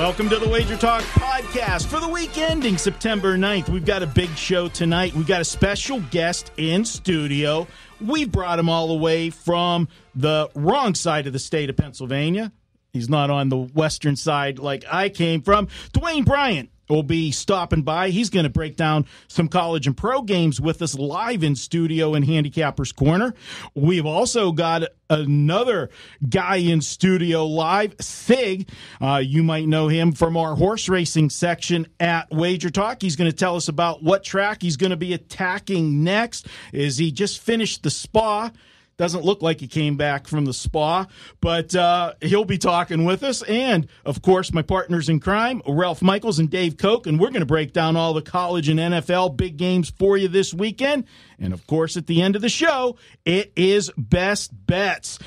Welcome to the WagerTalk Podcast for the week ending September 9th. We've got a big show tonight. We've got a special guest in studio. We brought him all the way from the wrong side of the state of Pennsylvania. He's not on the western side like I came from. Dwayne Bryant will be stopping by. He's going to break down some college and pro games with us live in studio in Handicappers Corner. We've also got another guy in studio live, Sig. You might know him from our horse racing section at WagerTalk. He's going to tell us about what track he's going to be attacking next. Is he just finished the spa? Doesn't look like he came back from the spa, but he'll be talking with us. And, of course, my partners in crime, Ralph Michaels and Dave Cokin, and we're going to break down all the college and NFL big games for you this weekend. And, of course, at the end of the show, it is Best Bets.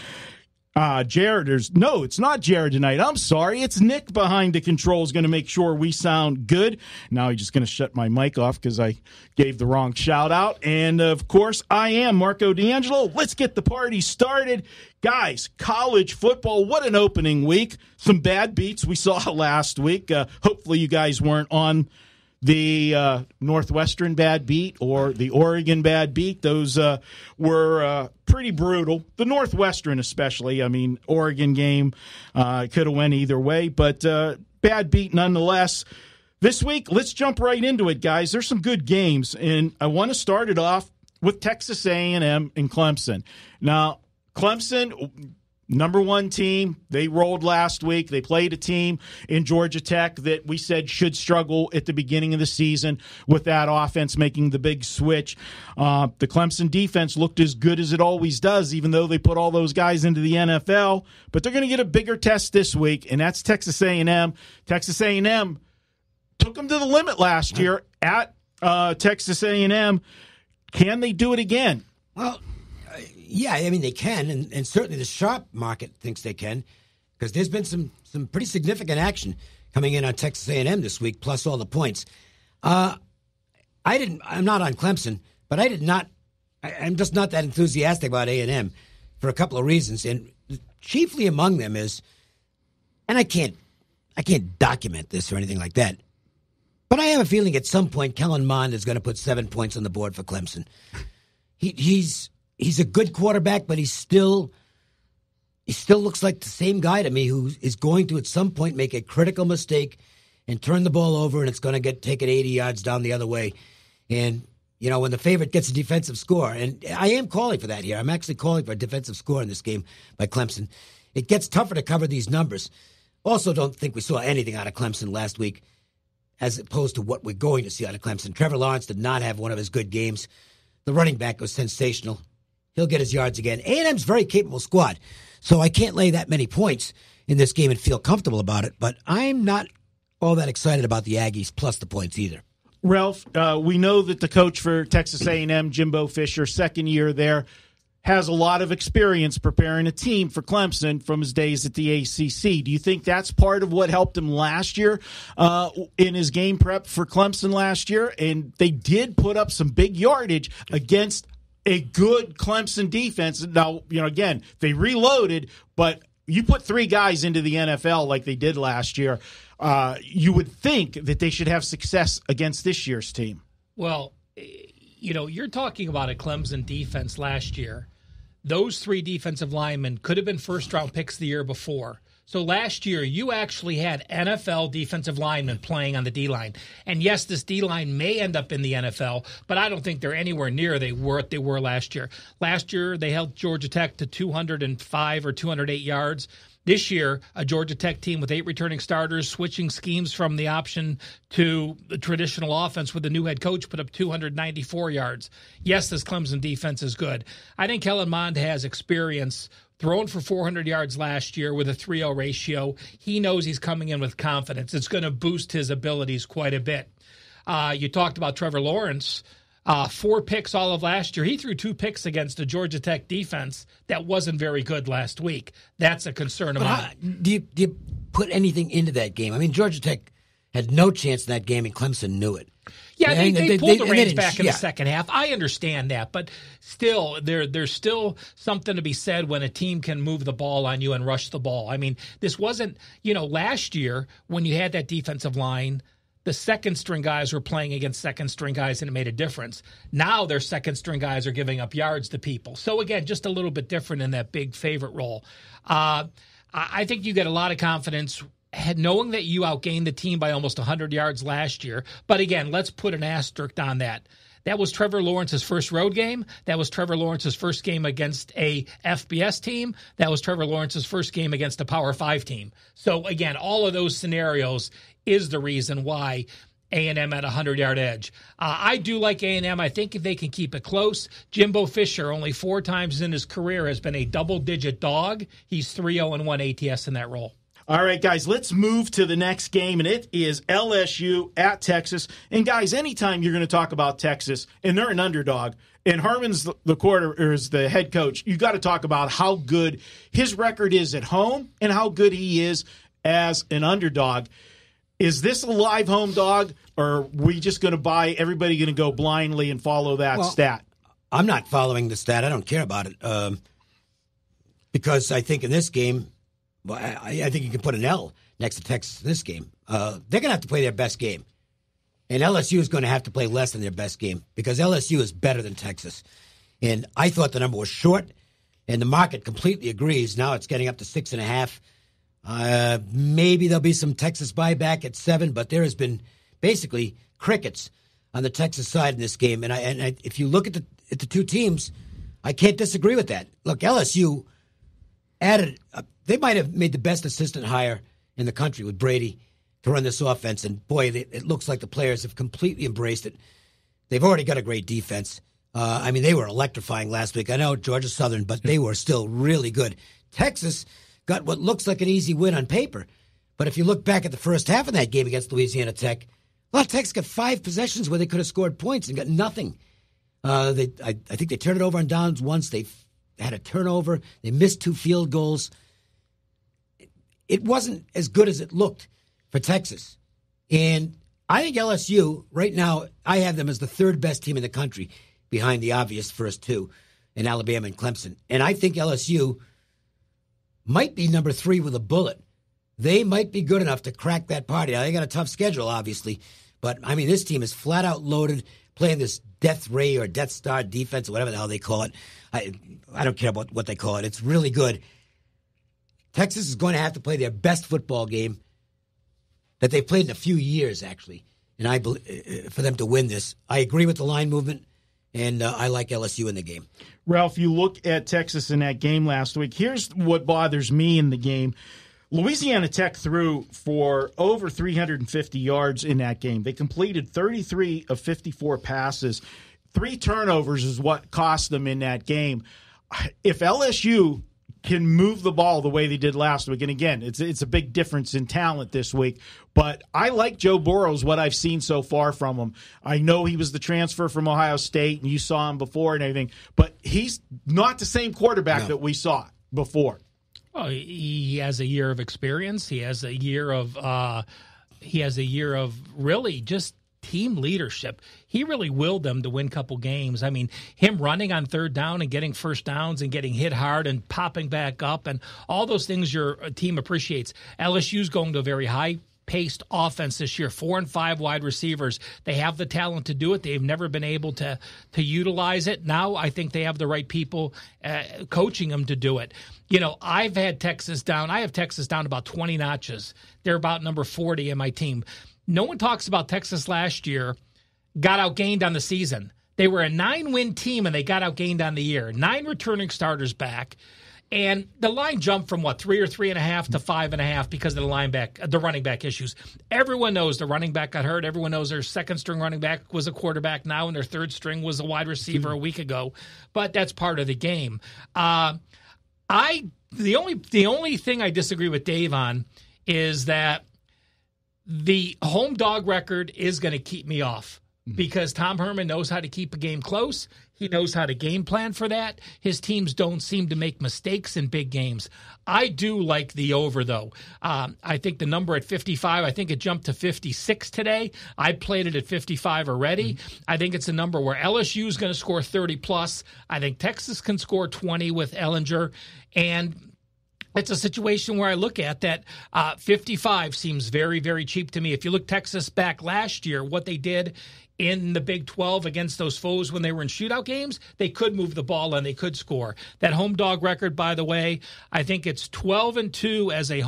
Jared, no, it's not Jared tonight. I'm sorry. It's Nick behind the controls going to make sure we sound good. Now he's just going to shut my mic off because I gave the wrong shout out. And, of course, I am Marco D'Angelo. Let's get the party started. Guys, college football, what an opening week. Some bad beats we saw last week. Hopefully you guys weren't on the Northwestern bad beat or the Oregon bad beat. Those were pretty brutal. The Northwestern especially. I mean, Oregon game could have went either way, but bad beat nonetheless. This week, let's jump right into it, guys. There's some good games, and I want to start it off with Texas A&M and Clemson. Now, Clemson, number one team, they rolled last week. They played a team in Georgia Tech that we said should struggle at the beginning of the season with that offense making the big switch. The Clemson defense looked as good as it always does, even though they put all those guys into the NFL. But they're going to get a bigger test this week, and that's Texas A&M. Texas A&M took them to the limit last year at Texas A&M. Can they do it again? Well, yeah, I mean, they can, and certainly the sharp market thinks they can, because there's been some pretty significant action coming in on Texas A&M this week, plus all the points. I'm not on Clemson, but I'm just not that enthusiastic about A&M for a couple of reasons, and chiefly among them is, and I can't document this or anything like that, but I have a feeling at some point Kellen Mond is going to put 7 points on the board for Clemson. He's a good quarterback, but he still looks like the same guy to me who is going to at some point make a critical mistake and turn the ball over, and it's going to get taken 80 yards down the other way. And, you know, when the favorite gets a defensive score, and I am calling for that here. I'm actually calling for a defensive score in this game by Clemson. It gets tougher to cover these numbers. Also, don't think we saw anything out of Clemson last week as opposed to what we're going to see out of Clemson. Trevor Lawrence did not have one of his good games. The running back was sensational. He'll get his yards again. A&M's a very capable squad, so I can't lay that many points in this game and feel comfortable about it, but I'm not all that excited about the Aggies plus the points either. Ralph, we know that the coach for Texas A&M, Jimbo Fisher, second year there, has a lot of experience preparing a team for Clemson from his days at the ACC. Do you think that's part of what helped him last year in his game prep for Clemson last year? And they did put up some big yardage against a good Clemson defense. Now, you know, again, they reloaded, but you put three guys into the NFL like they did last year, you would think that they should have success against this year's team. Well, you know, you're talking about a Clemson defense last year. Those three defensive linemen could have been first-round picks the year before. So last year, you actually had NFL defensive linemen playing on the D-line. And yes, this D-line may end up in the NFL, but I don't think they're anywhere near what they were last year. Last year, they held Georgia Tech to 205 or 208 yards. This year, a Georgia Tech team with 8 returning starters, switching schemes from the option to the traditional offense with the new head coach, put up 294 yards. Yes, this Clemson defense is good. I think Kellen Mond has experience thrown for 400 yards last year with a 3-0 ratio. He knows he's coming in with confidence. It's going to boost his abilities quite a bit. You talked about Trevor Lawrence. 4 picks all of last year. He threw 2 picks against a Georgia Tech defense that wasn't very good last week. That's a concern of mine. Do you put anything into that game? I mean, Georgia Tech had no chance in that game, and Clemson knew it. Yeah, they pulled the reins back in the second half. I understand that, but still, there's still something to be said when a team can move the ball on you and rush the ball. I mean, this wasn't, last year when you had that defensive line, the second-string guys were playing against second-string guys, and it made a difference. Now their second-string guys are giving up yards to people. So, again, just a little bit different in that big favorite role. I think you get a lot of confidence knowing that you outgained the team by almost 100 yards last year. But, again, let's put an asterisk on that. That was Trevor Lawrence's first road game. That was Trevor Lawrence's first game against a FBS team. That was Trevor Lawrence's first game against a Power 5 team. So, again, all of those scenarios is the reason why A&M at a 100-yard edge. I do like A&M. I think if they can keep it close. Jimbo Fisher, only 4 times in his career, has been a double-digit dog. He's 3-0-1 ATS in that role. All right, guys, let's move to the next game, and it is LSU at Texas. And, guys, anytime you're going to talk about Texas, and they're an underdog, and Harmon's the head coach, you got to talk about how good his record is at home and how good he is as an underdog. Is this a live home dog, or are we just going to buy everybody going to go blindly and follow that stat? I'm not following the stat. I don't care about it because I think in this game, I think you can put an L next to Texas in this game. They're going to have to play their best game, and LSU is going to have to play less than their best game because LSU is better than Texas. And I thought the number was short, and the market completely agrees. Now it's getting up to 6.5. Maybe there'll be some Texas buyback at 7, but there has been basically crickets on the Texas side in this game. And if you look at the two teams, I can't disagree with that. Look, LSU added. They might have made the best assistant hire in the country with Brady to run this offense, and boy, it looks like the players have completely embraced it. They've already got a great defense. They were electrifying last week. I know Georgia Southern, but they were still really good. Texas got what looks like an easy win on paper. But if you look back at the first half of that game against Louisiana Tech, Texas got 5 possessions where they could have scored points and got nothing. I think they turned it over on downs once. They had a turnover. They missed 2 field goals. It wasn't as good as it looked for Texas. And I think LSU, right now, I have them as the 3rd best team in the country behind the obvious first 2 in Alabama and Clemson. And I think LSU might be number 3 with a bullet. They might be good enough to crack that party. Now, they got a tough schedule, obviously. But, this team is flat out loaded, playing this Death Ray or Death Star defense or whatever the hell they call it. I don't care about what they call it. It's really good. Texas is going to have to play their best football game that they've played in a few years, actually. And I believe for them to win this. I agree with the line movement, and I like LSU in the game. Ralph, you look at Texas in that game last week. Here's what bothers me in the game. Louisiana Tech threw for over 350 yards in that game. They completed 33 of 54 passes. 3 turnovers is what cost them in that game. If LSU can move the ball the way they did last week, and again, it's a big difference in talent this week, but I like Joe Burrows, what I've seen so far from him. I know he was the transfer from Ohio State, and you saw him before and everything, but he's not the same quarterback that we saw before. Well, he has a year of experience. He has a year of really just team leadership. He really willed them to win a couple games. Him running on 3rd down and getting first downs and getting hit hard and popping back up and all those things your team appreciates. LSU's going to a very high-paced offense this year, 4 and 5 wide receivers. They have the talent to do it. They've never been able to utilize it. Now I think they have the right people coaching them to do it. I've had Texas down. I have Texas down about 20 notches. They're about number 40 in my team. No one talks about Texas last year got outgained on the season. They were a 9-win team, and they got outgained on the year. 9 returning starters back. And the line jumped from, 3 or 3.5 to 5.5 because of the running back issues. Everyone knows the running back got hurt. Everyone knows their second-string running back was a quarterback now, and their third string was a wide receiver a week ago. But that's part of the game. The only thing I disagree with Dave on is that the home dog record is going to keep me off because Tom Herman knows how to keep a game close. He knows how to game plan for that. His teams don't seem to make mistakes in big games. I do like the over, though. I think the number at 55, I think it jumped to 56 today. I played it at 55 already. Mm-hmm. I think it's a number where LSU is going to score 30+. I think Texas can score 20 with Ellinger. And it's a situation where I look at that 55 seems very, very cheap to me. If you look Texas back last year, what they did in the Big 12 against those foes when they were in shootout games, they could move the ball and they could score. That home dog record, by the way, I think it's 12-2 as a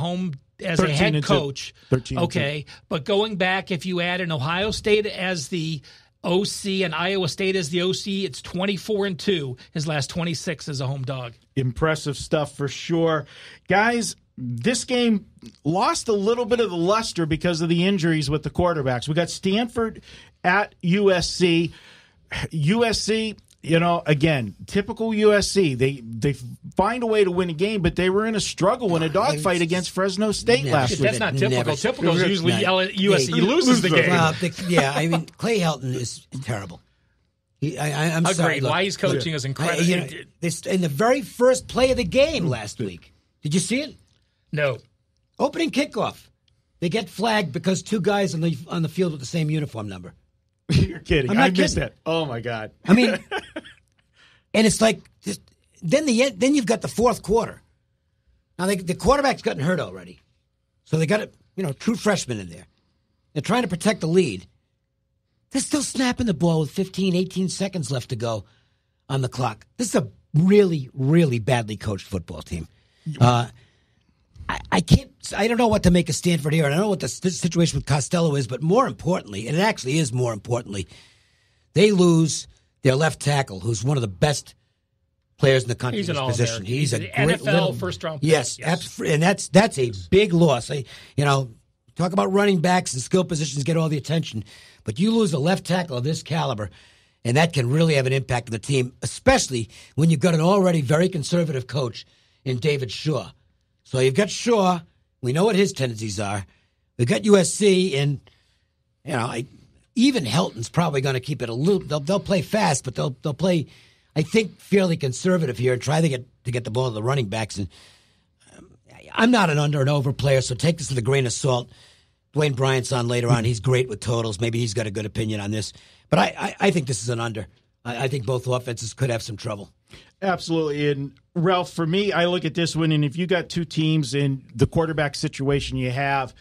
head coach. 13-2. But going back, if you add an Ohio State as the OC and Iowa State as the OC, it's 24-2. His last 26 as a home dog. Impressive stuff for sure. Guys, this game lost a little bit of the luster because of the injuries with the quarterbacks. We got Stanford at USC. USC, again, typical USC. They find a way to win a game, but they were in a struggle in a dogfight against Fresno State last week. That's not typical. Typical is usually USC loses the game. Well, Clay Helton is terrible. I'm sorry. Why he's coaching is incredible. In the very first play of the game last week, did you see it? No. Opening kickoff. They get flagged because two guys on the field with the same uniform number. You're kidding. I missed that. Oh, my God. I mean, and it's like, then you've got the fourth quarter. Now, the quarterback's gotten hurt already. So they got true freshmen in there. They're trying to protect the lead. They're still snapping the ball with 15, 18 seconds left to go on the clock. This is a really, really badly coached football team. I don't know what to make of Stanford here. I don't know what the situation with Costello is, but more importantly, and it actually is more importantly, they lose their left tackle, who's one of the best players in the country. He's in an his position. He's a great NFL first-round pick. Yes, and that's a big loss. Talk about running backs and skill positions get all the attention, but you lose a left tackle of this caliber, and that can really have an impact on the team, especially when you've got an already very conservative coach in David Shaw. So you've got Shaw. We know what his tendencies are. We've got USC, and even Helton's probably going to keep it a little. They'll play fast, but they'll play, I think, fairly conservative here and try to get the ball to the running backs. And I'm not an under and over player, so take this with a grain of salt. Dwayne Bryant's on later on. He's great with totals. Maybe he's got a good opinion on this. But I think this is an under. I think both offenses could have some trouble. Absolutely. And, Ralph, for me, I look at this one, and if you got two teams in the quarterback situation you have,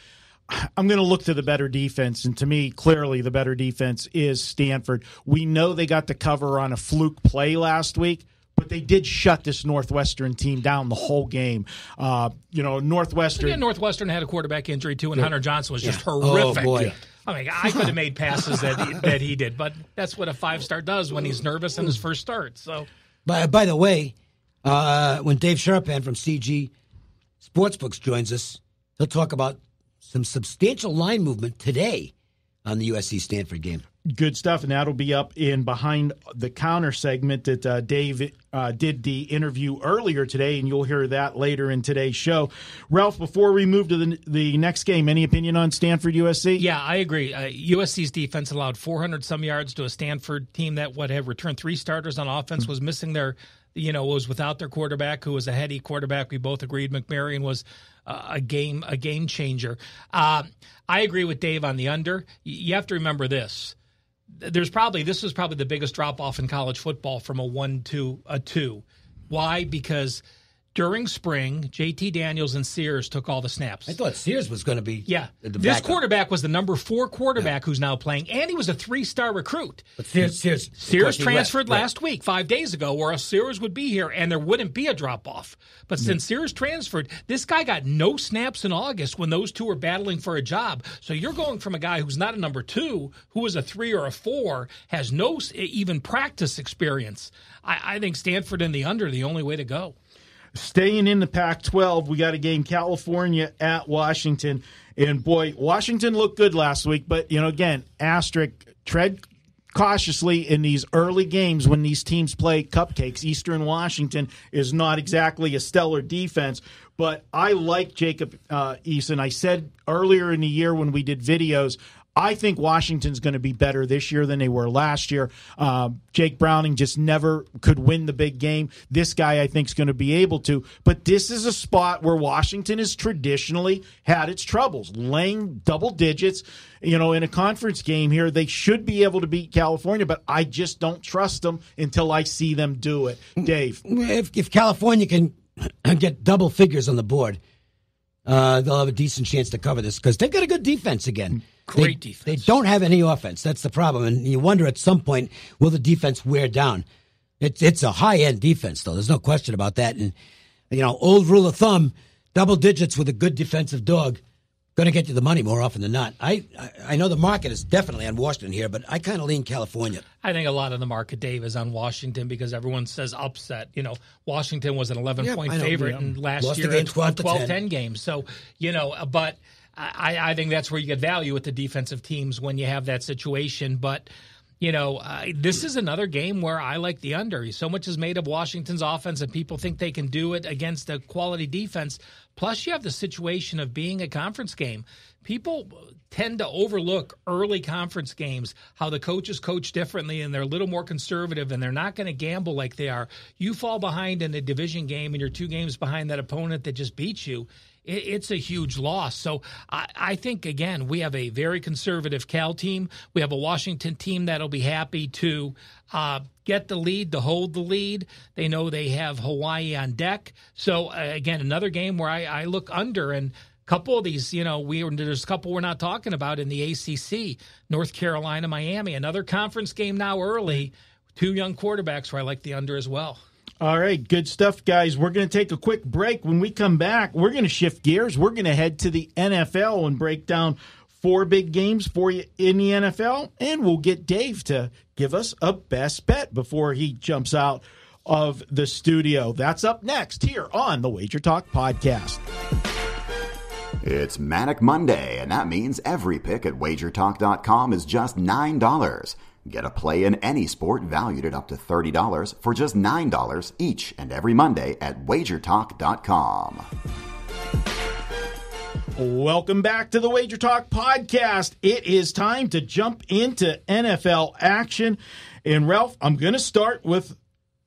I'm going to look to the better defense. And to me, clearly the better defense is Stanford. We know they got the cover on a fluke play last week, but they did shut this Northwestern team down the whole game. Northwestern. Yeah, Northwestern had a quarterback injury, too, and Hunter Johnson was just horrific. Oh, boy. I mean, I could have made passes that he did, but that's what a five-star does when he's nervous in his first start. So, by the way, when Dave Sharpan from CG Sportsbooks joins us, he'll talk about some substantial line movement today on the USC-Stanford game. Good stuff, and that'll be up in Behind the Counter segment that Dave did the interview earlier today, and you'll hear that later in today's show. Ralph, before we move to the next game, any opinion on Stanford-USC? Yeah, I agree. USC's defense allowed 400-some yards to a Stanford team that had returned three starters on offense, was missing their was without their quarterback, who was a heady quarterback. We both agreed McMarion was a game changer. I agree with Dave on the under. You have to remember this. This was probably the biggest drop-off in college football from a 1 to a 2. Why? Because during spring, J.T. Daniels and Sears took all the snaps. I thought Sears was going to be this quarterback was the number 4 quarterback who's now playing, and he was a 3-star recruit. But Sears transferred last week, 5 days ago, or else Sears would be here, and there wouldn't be a drop-off. But since Sears transferred, this guy got no snaps in August when those two were battling for a job. So you're going from a guy who's not a number 2, who is a 3 or a 4, has no even practice experience. I think Stanford and the under the only way to go. Staying in the Pac-12, we got a game, California at Washington. And, boy, Washington looked good last week. But, again, asterisk, tread cautiously in these early games when these teams play cupcakes. Eastern Washington is not exactly a stellar defense. But I like Jacob Eason. I said earlier in the year when we did videos, I think Washington's going to be better this year than they were last year. Jake Browning just never could win the big game. This guy, I think, is going to be able to. But this is a spot where Washington has traditionally had its troubles, laying double digits. In a conference game here, they should be able to beat California, but I just don't trust them until I see them do it. Dave? If California can get double figures on the board, they'll have a decent chance to cover this because they've got a good defense again. Great defense. They don't have any offense. That's the problem. And you wonder at some point, will the defense wear down? It's a high-end defense, though. There's no question about that. And, old rule of thumb, double digits with a good defensive dog, going to get you the money more often than not. I know the market is definitely on Washington here, but I kind of lean California. I think a lot of the market, Dave, is on Washington because everyone says upset. Washington was an 11-point favorite in last year in 12-10 games. So, but I think that's where you get value with the defensive teams when you have that situation. But, this is another game where I like the under. So much is made of Washington's offense, and people think they can do it against a quality defense. Plus, you have the situation of being a conference game. People tend to overlook early conference games, how the coaches coach differently, and they're a little more conservative, and they're not going to gamble like they are. You fall behind in a division game, and you're 2 games behind that opponent that just beats you. It's a huge loss. So I think, again, we have a very conservative Cal team. We have a Washington team that'll be happy to get the lead, to hold the lead. They know they have Hawaii on deck. So, again, another game where I look under. And a couple of these, there's a couple we're not talking about in the ACC, North Carolina, Miami. Another conference game now early. 2 young quarterbacks where I like the under as well. All right, good stuff, guys. We're going to take a quick break. When we come back, we're going to shift gears. We're going to head to the NFL and break down 4 big games for you in the NFL, and we'll get Dave to give us a best bet before he jumps out of the studio. That's up next here on the WagerTalk Podcast. It's Manic Monday, and that means every pick at WagerTalk.com is just $9. Get a play in any sport valued at up to $30 for just $9 each and every Monday at WagerTalk.com. Welcome back to the WagerTalk Podcast. It is time to jump into NFL action. And, Ralph, I'm going to start with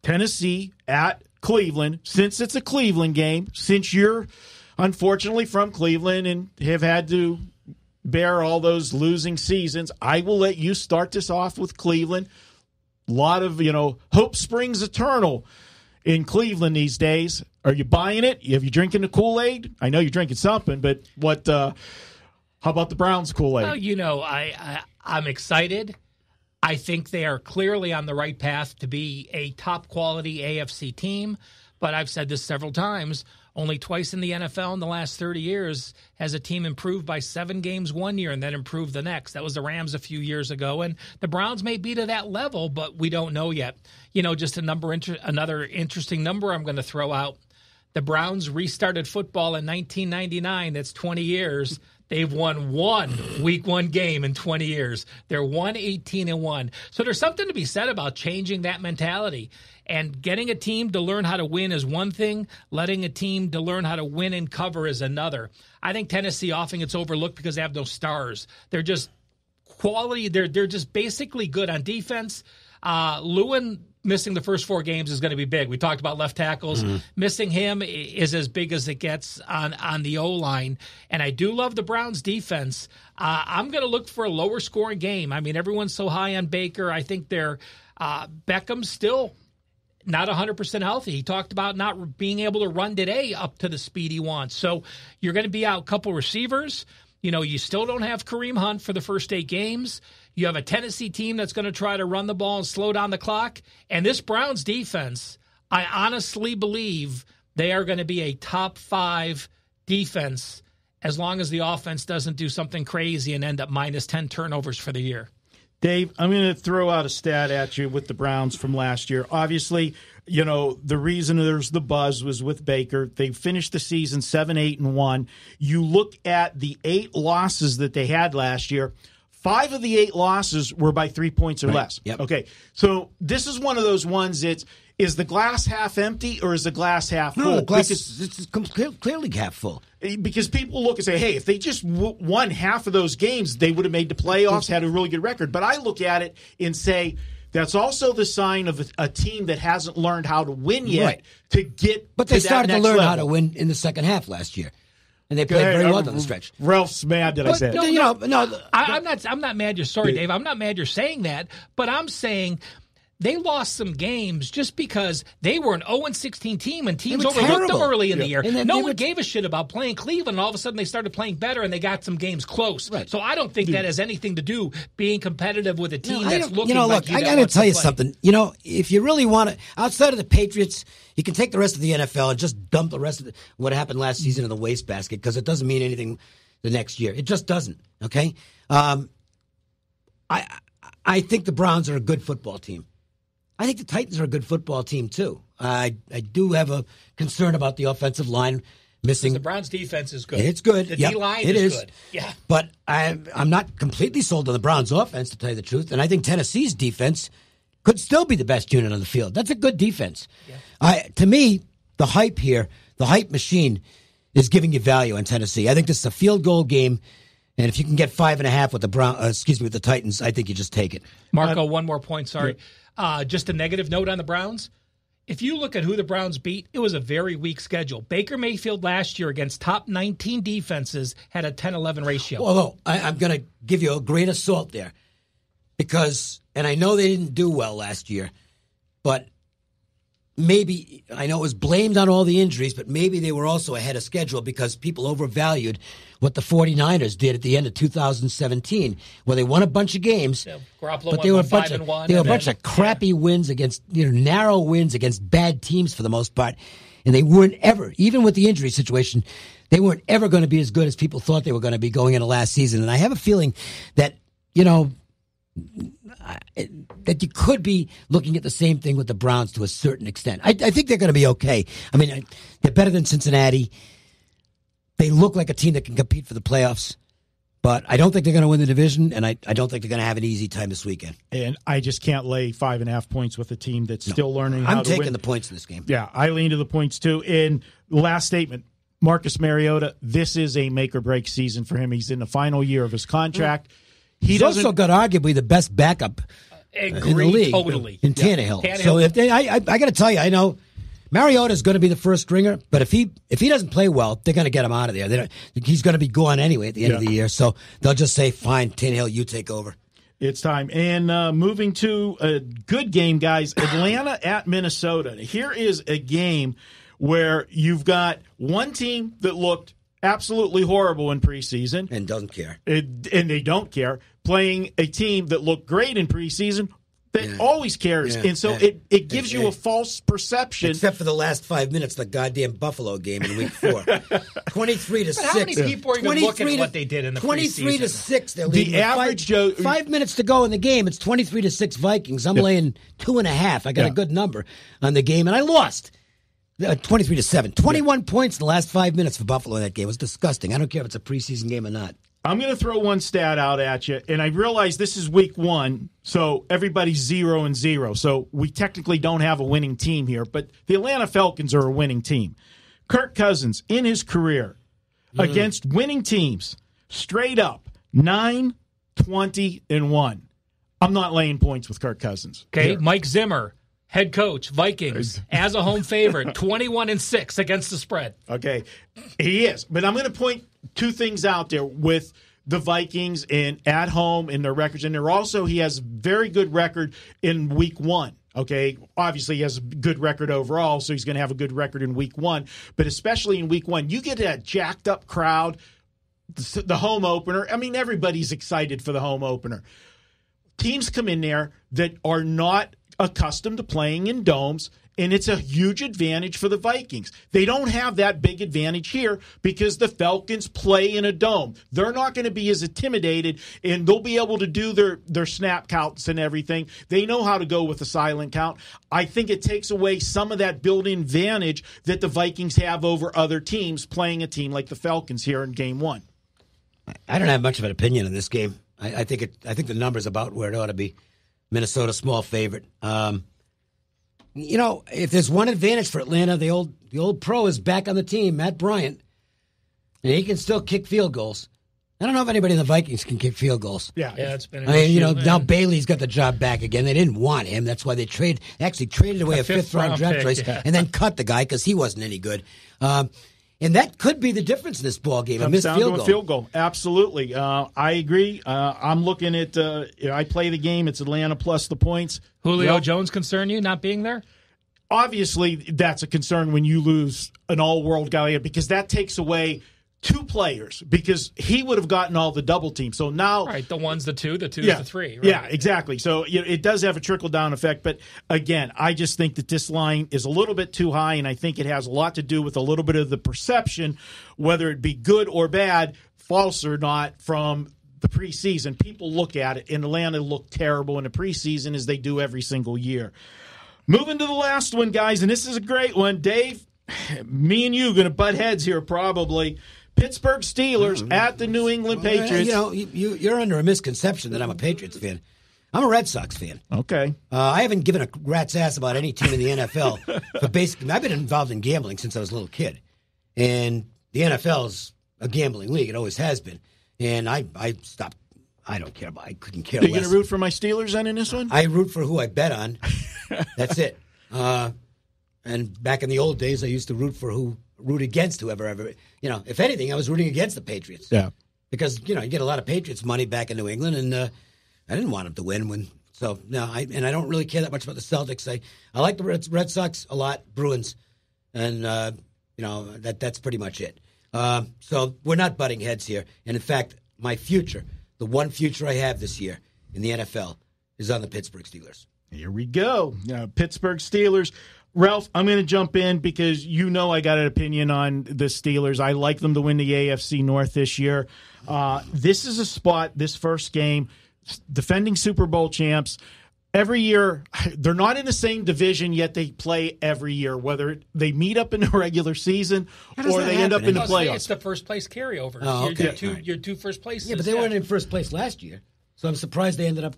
Tennessee at Cleveland. Since it's a Cleveland game, since you're unfortunately from Cleveland and have had to bear all those losing seasons, I will let you start this off with Cleveland. A lot of, hope springs eternal in Cleveland these days. Are you buying it? Have you drinking the Kool-Aid? I know you're drinking something, but how about the Browns Kool-Aid? Well, I'm excited. I think they are clearly on the right path to be a top-quality AFC team, but I've said this several times. Only twice in the NFL in the last 30 years has a team improved by 7 games one year and then improved the next. That was the Rams a few years ago, and the Browns may be to that level, but we don't know yet. Just another interesting number I'm going to throw out. The Browns restarted football in 1999. That's 20 years. They've won 1 Week 1 game in 20 years. They're 1-18-1. So there's something to be said about changing that mentality. And getting a team to learn how to win is one thing. Letting a team to learn how to win and cover is another. I think Tennessee often gets overlooked because they have no stars. They're just quality. They're just basically good on defense. Lewin missing the first 4 games is going to be big. We talked about left tackles. Mm-hmm. Missing him is as big as it gets on the O-line. And I do love the Browns' defense. I'm going to look for a lower scoring game. I mean, everyone's so high on Baker. I think they're Beckham's still not 100% healthy. He talked about not being able to run today up to the speed he wants. So you're going to be out a couple receivers. You still don't have Kareem Hunt for the first 8 games. You have a Tennessee team that's going to try to run the ball and slow down the clock. And this Browns defense, I honestly believe they are going to be a top 5 defense as long as the offense doesn't do something crazy and end up minus 10 turnovers for the year. Dave, I'm going to throw out a stat at you with the Browns from last year. Obviously, the reason there's the buzz was with Baker. They finished the season 7-8-1. You look at the 8 losses that they had last year, 5 of the 8 losses were by 3 points or less. Yep. Okay, so this is one of those ones is the glass half empty or is the glass half full? No, the glass is clearly half full. Because people look and say, hey, if they just won half of those games, they would have made the playoffs, had a really good record. But I look at it and say, that's also the sign of a team that hasn't learned how to win yet to get But they to started that to next learn level. how to win in the second half last year. And they played very well down the stretch. Ralph's mad that I said it. I'm not mad you're sorry, Dave. I'm not mad you're saying that, but I'm saying they lost some games just because they were an 0-16 team and teams overlooked them early in the year. No one gave a shit about playing Cleveland. All of a sudden they started playing better and they got some games close. Right. So I don't think that has anything to do being competitive with a team that's looking look, I got to tell you something. If you really want to, outside of the Patriots, you can take the rest of the NFL and just dump the rest of what happened last season in the wastebasket because it doesn't mean anything the next year. It just doesn't, okay? I think the Browns are a good football team. I think the Titans are a good football team, too. I do have a concern about the offensive line missing. The Browns' defense is good. It's good. The D-line is good. Yeah. But I'm not completely sold on the Browns' offense, to tell you the truth. And I think Tennessee's defense could still be the best unit on the field. That's a good defense. Yeah. To me, the hype here, the hype machine, is giving you value in Tennessee. I think this is a field goal game. And if you can get 5.5 with with the Titans, I think you just take it. Marco, one more point. Sorry. Just a negative note on the Browns. If you look at who the Browns beat, it was a very weak schedule. Baker Mayfield last year against top 19 defenses had a 10-11 ratio. Although I'm going to give you a grain of salt there because, and I know they didn't do well last year, but maybe, I know it was blamed on all the injuries, but maybe they were also ahead of schedule because people overvalued what the 49ers did at the end of 2017, where they won a bunch of games, but they were a bunch of crappy wins against, narrow wins against bad teams for the most part, and they weren't ever, even with the injury situation, they weren't ever going to be as good as people thought they were going to be going into last season. And I have a feeling that, that you could be looking at the same thing with the Browns to a certain extent. I think they're going to be okay. I mean, they're better than Cincinnati. They look like a team that can compete for the playoffs, but I don't think they're going to win the division, and I don't think they're going to have an easy time this weekend. And I just can't lay 5.5 points with a team that's still learning how to win. I'm taking the points in this game. Yeah, I lean to the points too. And last statement, Marcus Mariota, this is a make-or-break season for him. He's in the final year of his contract. He's also got arguably the best backup in the league in Tannehill. So if I got to tell you, I know Mariota is going to be the first stringer, but if he doesn't play well, they're going to get him out of there. He's going to be gone anyway at the end of the year. So they'll just say, "Fine, Tannehill, you take over." It's time. And moving to a good game, guys. Atlanta at Minnesota. Here is a game where you've got one team that looked absolutely horrible in preseason and doesn't care, and they don't care, playing a team that looked great in preseason that always cares. And so it gives you a false perception. Except for the last 5 minutes, the goddamn Buffalo game in Week 4. 23-6. How many people are even looking at what they did in the 23-6. They're the average Joe. 5 minutes to go in the game. It's 23-6 Vikings. I'm laying 2.5. I got a good number on the game, and I lost. 23-7. 21 points in the last 5 minutes for Buffalo in that game. It was disgusting. I don't care if it's a preseason game or not. I'm going to throw one stat out at you, and I realize this is week 1, so everybody's 0-0. So we technically don't have a winning team here, but the Atlanta Falcons are a winning team. Kirk Cousins, in his career, against winning teams, straight up, 9-20-1. I'm not laying points with Kirk Cousins. Okay, here. Mike Zimmer, head coach, Vikings, as a home favorite, 21-6 against the spread. Okay, he is. But I'm going to point two things out there with the Vikings and at home in their records. And he has a very good record in week 1. Okay, obviously he has a good record overall, so he's going to have a good record in week 1. But especially in week 1, you get that jacked up crowd, the home opener. I mean, everybody's excited for the home opener. Teams come in there that are not accustomed to playing in domes, and it's a huge advantage for the Vikings. They don't have that big advantage here because the Falcons play in a dome. They're not going to be as intimidated, and they'll be able to do their snap counts and everything. They know how to go with a silent count. I think it takes away some of that built-in advantage that the Vikings have over other teams playing a team like the Falcons here in Game 1. I don't have much of an opinion in this game. I think the number's about where it ought to be. Minnesota, small favorite. if there's one advantage for Atlanta, the old pro is back on the team, Matt Bryant, and he can still kick field goals. I don't know if anybody in the Vikings can kick field goals. Yeah, it's been an issue. Now Bailey's got the job back again. They didn't want him. That's why they traded away a fifth-round draft choice and then cut the guy because he wasn't any good. And that could be the difference in this ball game. A missed field goal. Absolutely. I agree. I'm looking at I play the game. It's Atlanta plus the points. Julio Jones concern you not being there? Obviously, that's a concern when you lose an all-world guy because that takes away two players because he would have gotten all the double teams. So now, right, the one's the two, the two's the three. Right? Yeah, exactly. So it does have a trickle-down effect. But again, I just think that this line is a little bit too high, and I think it has a lot to do with a little bit of the perception, whether it be good or bad, false or not, from the preseason. People look at it, and Atlanta looked terrible in the preseason as they do every single year. Moving to the last one, guys, and this is a great one. Dave, me and you going to butt heads here probably. Pittsburgh Steelers at the New England Patriots. You're under a misconception that I'm a Patriots fan. I'm a Red Sox fan. Okay. I haven't given a rat's ass about any team in the NFL. But basically, I've been involved in gambling since I was a little kid. And the NFL is a gambling league. It always has been. And I stopped. I don't care about. I couldn't care less. Are you going to root for my Steelers then in this one? I root for who I bet on. That's it. And back in the old days, I used to root against whoever ever. If anything, I was rooting against the Patriots. Yeah. Because, you get a lot of Patriots money back in New England, and I didn't want them to win. I don't really care that much about the Celtics. I like the Red Sox a lot, Bruins, and, that's pretty much it. So we're not butting heads here. And, in fact, my future, the one future I have this year in the NFL, is on the Pittsburgh Steelers. Here we go. Pittsburgh Steelers. Ralph, I'm going to jump in because I got an opinion on the Steelers. I like them to win the AFC North this year. This is a spot, this first game, defending Super Bowl champs. Every year, they're not in the same division, yet they play every year, whether they meet up in the regular season or they end up in the playoffs. It's the first place carryover. Oh, okay. Your two first places. Yeah, but they weren't in first place last year, so I'm surprised they ended up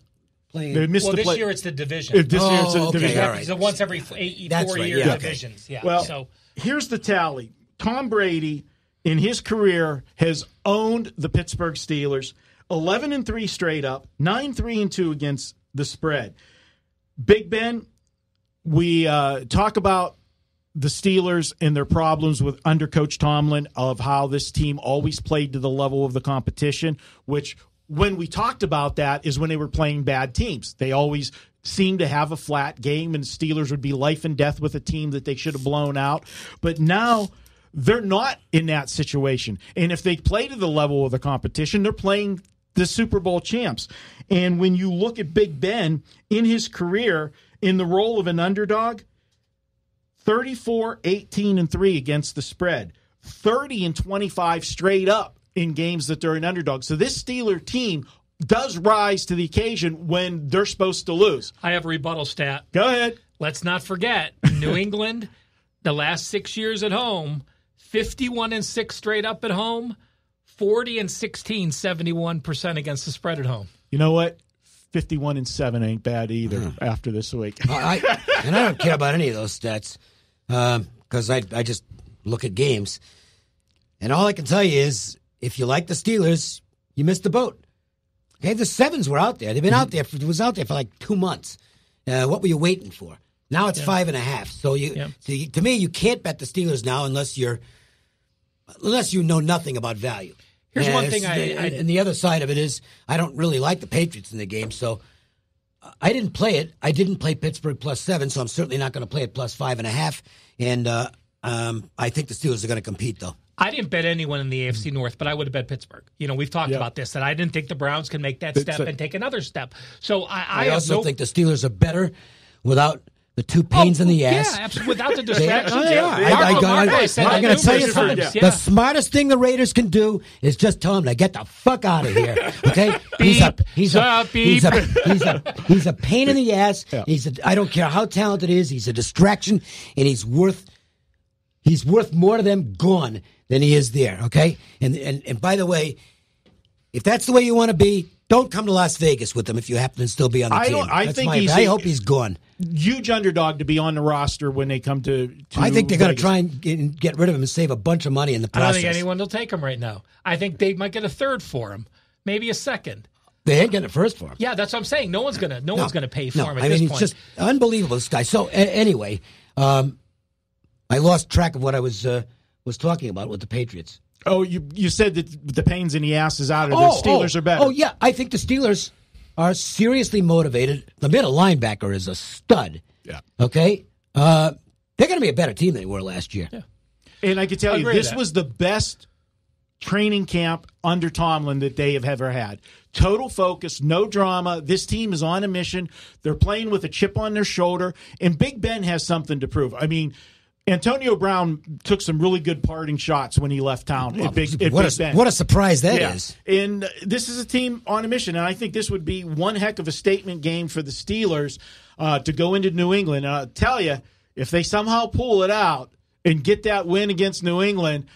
playing. This year it's the division. This year it's the division. All right. So once every 4 year divisions. Yeah. Well, here's the tally. Tom Brady, in his career, has owned the Pittsburgh Steelers 11-3 straight up, 9-3-2 against the spread. Big Ben, we talk about the Steelers and their problems with under Coach Tomlin of how this team always played to the level of the competition, which when we talked about that is when they were playing bad teams. They always seemed to have a flat game, and the Steelers would be life and death with a team that they should have blown out. But now they're not in that situation. And if they play to the level of the competition, they're playing the Super Bowl champs. And when you look at Big Ben in his career in the role of an underdog, 34-18-3 against the spread, 30-25 straight up in games that they're an underdog. So this Steeler team does rise to the occasion when they're supposed to lose. I have a rebuttal stat. Go ahead. Let's not forget, New England, the last 6 years at home, 51-6 straight up at home, 40-16, 71% against the spread at home. You know what? 51-7 ain't bad either after this week. I don't care about any of those stats because I just look at games. And all I can tell you is if you like the Steelers, you missed the boat. Okay, the sevens were out there. They've been out there. It was out there for like 2 months. What were you waiting for? Now it's 5.5. So to me, you can't bet the Steelers now unless you know nothing about value. Here's one thing and the other side of it is I don't really like the Patriots in the game, so I didn't play it. I didn't play Pittsburgh +7, so I'm certainly not going to play it +5.5. And I think the Steelers are going to compete, though. I didn't bet anyone in the AFC North, but I would have bet Pittsburgh. We've talked about this, that I didn't think the Browns can make that step and take another step. So I also think the Steelers are better without the two pains in the ass. Yeah, absolutely. Without the distractions. I'm going to tell you something. The smartest thing the Raiders can do is just tell him to get the fuck out of here. Okay? He's a pain in the ass. Yeah. I don't care how talented he is. He's a distraction, and he's worth more to them gone than he is there. Okay? And by the way, if that's the way you want to be, don't come to Las Vegas with him if you happen to still be on the team. I hope he's gone. Huge underdog to be on the roster when they come to I think they're going to Vegas. try and get rid of him and save a bunch of money in the process. I don't think anyone will take him right now. I think they might get a third for him, maybe a second. They ain't getting a first for him. Yeah, that's what I'm saying. No one's gonna pay for him at this it's point. just unbelievable, this guy. So anyway, I lost track of what I was talking about with the Patriots. Oh, you said that the pains in the ass is out of the Steelers are better. Oh, yeah. I think the Steelers are seriously motivated. The middle linebacker is a stud. Yeah. Okay? They're going to be a better team than they were last year. Yeah. And I can tell you, this was the best training camp under Tomlin that they have ever had. Total focus, no drama. This team is on a mission. They're playing with a chip on their shoulder. And Big Ben has something to prove. I mean, Antonio Brown took some really good parting shots when he left town at Big Ben. What a surprise that is. And this is a team on a mission, and I think this would be one heck of a statement game for the Steelers to go into New England. And I'll tell you, if they somehow pull it out and get that win against New England,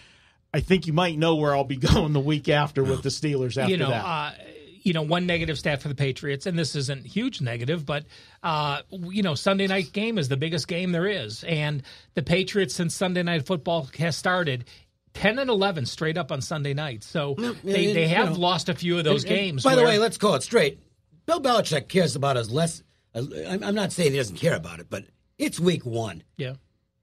I think you might know where I'll be going the week after with the Steelers after that. One negative stat for the Patriots, and this isn't huge negative, but, Sunday night game is the biggest game there is. And the Patriots, since Sunday Night Football has started, 10-11 straight up on Sunday night. So they have lost a few of those games. By the way, let's call it straight. Bill Belichick cares about us less. I'm not saying he doesn't care about it, but it's week one. Yeah.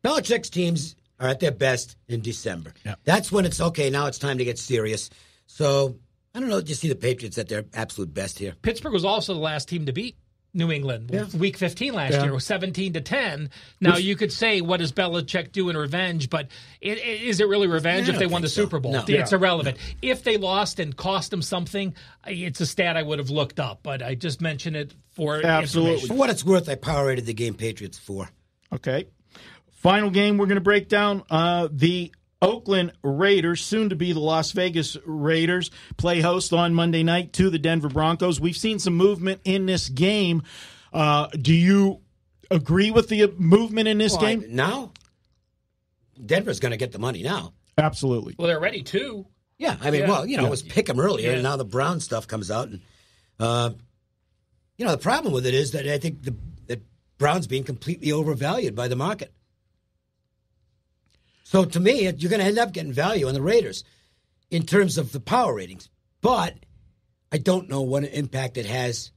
Belichick's teams are at their best in December. Yeah. That's when it's okay, now it's time to get serious. So, I don't know, do you see the Patriots at their absolute best here? Pittsburgh was also the last team to beat New England. Yeah. Week 15 last year was 17-10. Now, you could say, what does Belichick do in revenge? But is it really revenge if they won the Super Bowl? No. It's irrelevant. If they lost and cost them something, it's a stat I would have looked up. But I just mentioned it for information. For what it's worth, I power rated the game Patriots 4. Okay. Final game we're going to break down, the Oakland Raiders, soon to be the Las Vegas Raiders, play host on Monday night to the Denver Broncos. We've seen some movement in this game. Do you agree with the movement in this game? Now? Denver's going to get the money now. Absolutely. Well, they're ready too. Yeah, I mean, it was pick 'em earlier, and now the Brown stuff comes out. And the problem with it is that I think that Brown's being completely overvalued by the market. So to me, you're going to end up getting value on the Raiders in terms of the power ratings. But I don't know what impact it has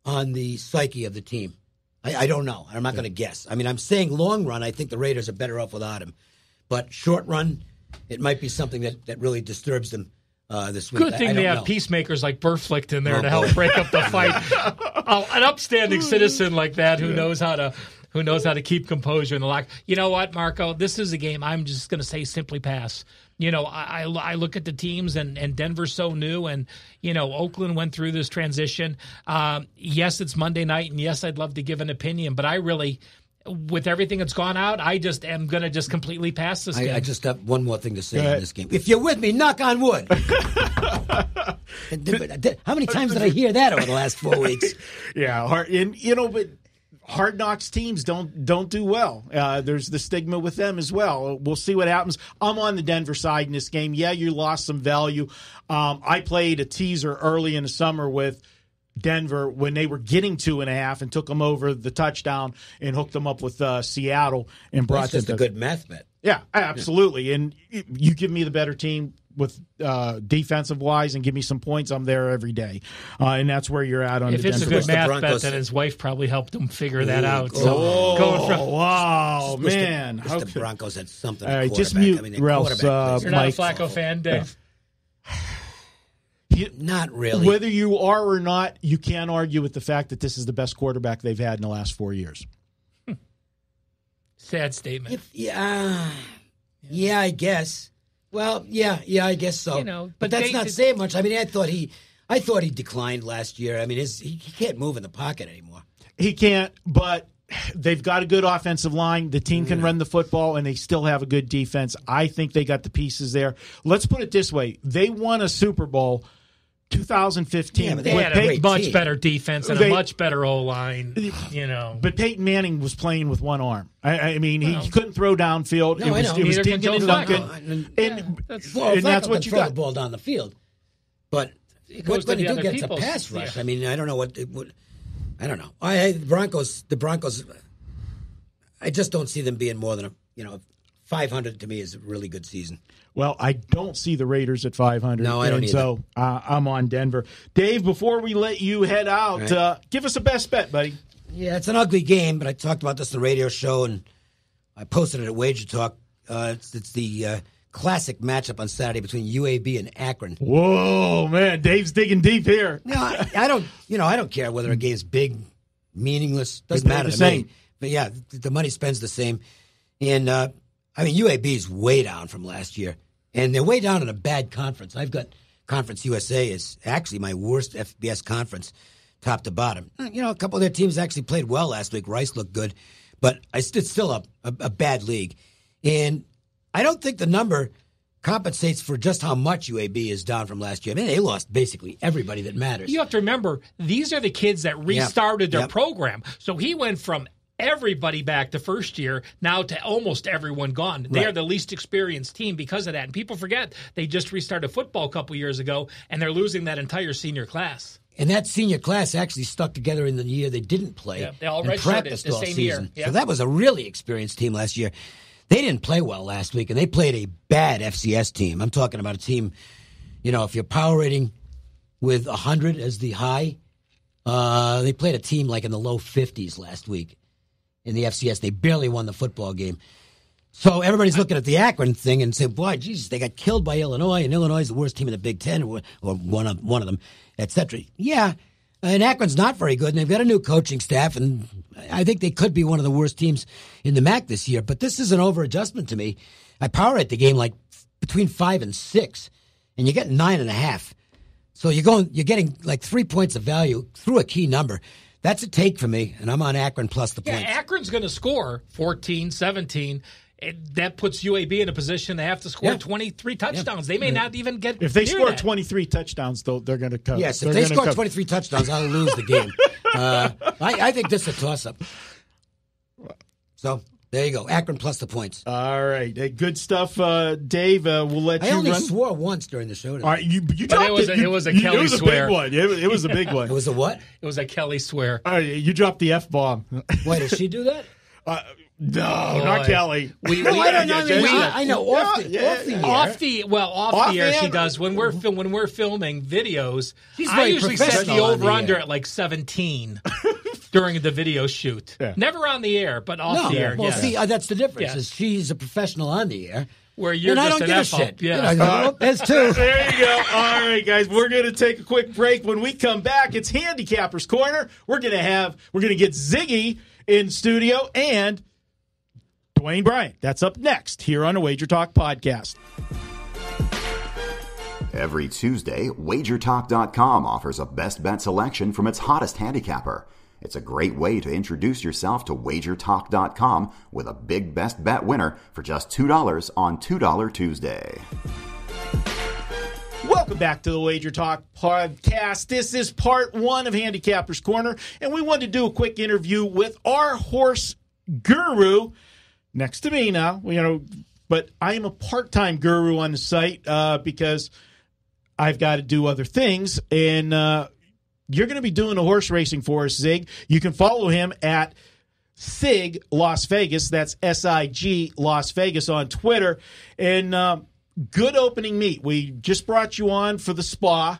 on the psyche of the team. I don't know. I'm not going to guess. I mean, I'm saying long run, I think the Raiders are better off without him. But short run, it might be something that really disturbs them this week. Good thing they have peacemakers like Burflicht in there to help break up the fight. An upstanding citizen like that who knows how to keep composure in the lock. You know what, Marco? This is a game I'm just going to say simply pass. I look at the teams, and Denver's so new, and, Oakland went through this transition. Yes, it's Monday night, and yes, I'd love to give an opinion, but I really, with everything that's gone out, I just am going to just completely pass this game. I just have one more thing to say in this game. If you're with me, knock on wood. How many times did I hear that over the last 4 weeks? Yeah, but Hard Knocks teams don't do well. There's the stigma with them as well. We'll see what happens. I'm on the Denver side in this game. Yeah, you lost some value. I played a teaser early in the summer with Denver when they were getting 2.5 and took them over the touchdown and hooked them up with Seattle and brought them. That's just a good math bet. Yeah, absolutely. Yeah. And you give me the better team with defensive wise and give me some points, I'm there every day. And that's where you're at on if the it's Denver. a good math bet, then his wife probably helped him figure that out. So wow, man. The Broncos had something. Just mute Ralph's You're not a Mike. Flacco fan, Dave? Not really. Whether you are or not, you can't argue with the fact that this is the best quarterback they've had in the last 4 years. Sad statement. Yeah, I guess. Well, yeah, I guess so. But that's not saying much. I mean, I thought he declined last year. I mean, he can't move in the pocket anymore. He can't, but they've got a good offensive line. The team can run the football, and they still have a good defense. I think they got the pieces there. Let's put it this way. They won a Super Bowl 2015. Yeah, but they had a much better defense and a much better O-line, But Peyton Manning was playing with one arm. I mean, he couldn't throw downfield. No, it was Dinkin and Duncan. And that's what you got. The ball down the field. But it goes to the other get people's. a pass rush. Yeah. I mean, I don't know what it would. I don't know. The Broncos. I just don't see them being more than 500 to me is a really good season. Well, I don't see the Raiders at 500. No, I don't either. So I'm on Denver. Dave, before we let you head out, right. Give us a best bet, buddy. Yeah, it's an ugly game, but I talked about this on the radio show, and I posted it at WagerTalk. It's the classic matchup on Saturday between UAB and Akron. Whoa, man, Dave's digging deep here. No, I don't care whether a game's big, meaningless. Doesn't They play matter the to same. me. But yeah, the money spends the same. And UAB is way down from last year, and they're way down in a bad conference. I've got Conference USA is actually my worst FBS conference, top to bottom. A couple of their teams actually played well last week. Rice looked good, but it's still a bad league. And I don't think the number compensates for just how much UAB is down from last year. I mean, they lost basically everybody that matters. You have to remember, these are the kids that restarted their program. So he went from everybody back the first year now to almost everyone gone. They are the least experienced team because of that. And people forget they just restarted football a couple years ago, and they're losing that entire senior class. And that senior class actually stuck together in the year they didn't play. Yeah, they all and redshirted practiced the all same season. year. Yeah. So that was a really experienced team last year. They didn't play well last week, and they played a bad FCS team. I'm talking about a team, if you're power rating with 100 as the high, they played a team like in the low 50s last week in the FCS. They barely won the football game. So everybody's looking at the Akron thing and saying, boy, Jesus, they got killed by Illinois, and Illinois is the worst team in the Big Ten, or one of them, et cetera. Yeah, and Akron's not very good, and they've got a new coaching staff, and I think they could be one of the worst teams in the MAC this year. But this is an over-adjustment to me. I power rate the game like between 5 and 6, and you get 9.5. So you're getting like 3 points of value through a key number. That's a take for me, and I'm on Akron plus the points. Yeah, Akron's going to score 14, 17. That puts UAB in a position to have to score 23 touchdowns. They may not even get If they near score that. 23 touchdowns, though, they're going to cover. Yes, if they score 23 touchdowns, I'll lose the game. I think this is a toss-up. So there you go, Akron plus the points. All right, good stuff, Dave. We'll let you run. I only swore once during the show today. All right, you dropped it was a Kelly swear. Big one. It was a big one. It was a what? It was a Kelly swear. All right, you dropped the F-bomb. Wait, did she do that? No, not Kelly. I don't know. I know off the air. Off the air, she does. When we're filming videos, I usually set the over/under at like 17 during the video shoot. Yeah. Never on the air, but off the air. Well, yes. see, that's the difference. Yes. Is she's a professional on the air. Where you're and just I don't an give a F-up. shit. Yeah. There's two. There you go. All right, guys, we're going to take a quick break. When we come back, it's Handicappers Corner. We're going to get Ziggy in studio and Dwayne Bryant. That's up next here on the WagerTalk Podcast. Every Tuesday, WagerTalk.com offers a best bet selection from its hottest handicapper. It's a great way to introduce yourself to WagerTalk.com with a big best bet winner for just $2 on $2 Tuesday. Welcome back to the Wager Talk Podcast. This is part 1 of Handicappers Corner, and we wanted to do a quick interview with our horse guru next to me now. But I am a part-time guru on the site because I've got to do other things, and you're going to be doing the horse racing for us, Zig. You can follow him at SIG Las Vegas. That's SIG Las Vegas on Twitter. And good opening meet. We just brought you on for the spa.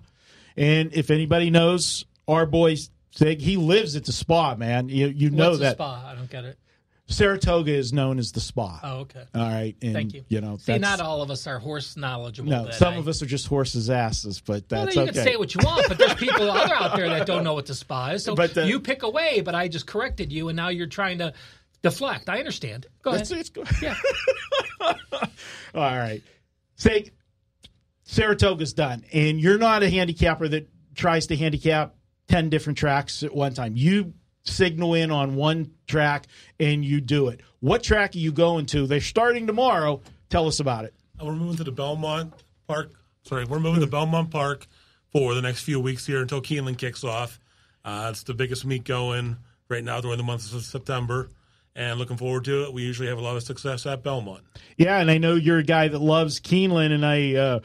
And if anybody knows our boy Zig, he lives at the spa, man. You know What's that. Spa? I don't get it. Saratoga is known as the spa. Oh, okay. All right. And, thank you. See, not all of us are horse knowledgeable. No, some of us are just horses' asses, but that's you okay. can say what you want, but there's people out there that don't know what the spa is. So you pick away, but I just corrected you, and now you're trying to deflect. I understand. Go ahead. It's good. Yeah. All right. Say Saratoga's done, and you're not a handicapper that tries to handicap 10 different tracks at one time. You signal in on one track, and you do it. What track are you going to? They're starting tomorrow. Tell us about it. We're moving to the Belmont Park. We're moving to Belmont Park for the next few weeks here until Keeneland kicks off. It's the biggest meet going right now during the month of September, and looking forward to it. We usually have a lot of success at Belmont. Yeah, and I know you're a guy that loves Keeneland, and I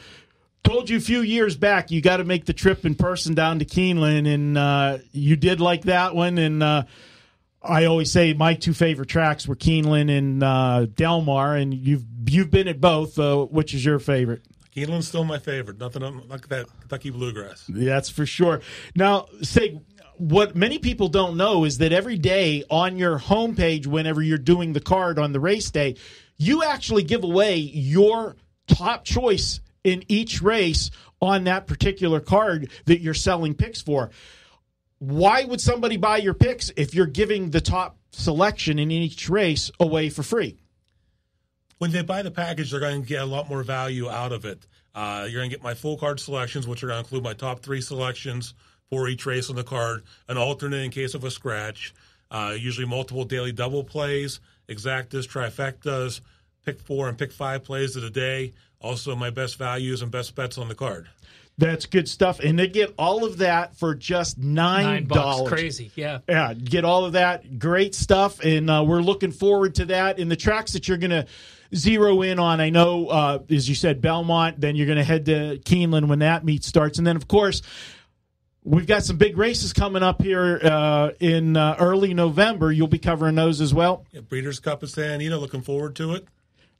told you a few years back you got to make the trip in person down to Keeneland, and you did like that one. And I always say my two favorite tracks were Keeneland and Delmar, and you've been at both. Which is your favorite? Keeneland's still my favorite. Nothing like that Kentucky bluegrass. That's for sure. Now, Sig, what many people don't know is that every day on your homepage, whenever you're doing the card on the race day, you actually give away your top choice in each race on that particular card that you're selling picks for. Why would somebody buy your picks if you're giving the top selection in each race away for free? When they buy the package, they're going to get a lot more value out of it. You're going to get my full card selections, which are going to include my top 3 selections for each race on the card, an alternate in case of a scratch, usually multiple daily double plays, exactas, trifectas, pick 4 and pick 5 plays of the day. Also, my best values and best bets on the card. That's good stuff. And they get all of that for just $9. Crazy, yeah. Yeah, get all of that. Great stuff. And we're looking forward to that. And the tracks that you're going to zero in on, I know, as you said, Belmont, then you're going to head to Keeneland when that meet starts. And then, of course, we've got some big races coming up here in early November. You'll be covering those as well. Yeah, Breeders' Cup at Santa Anita. Looking forward to it.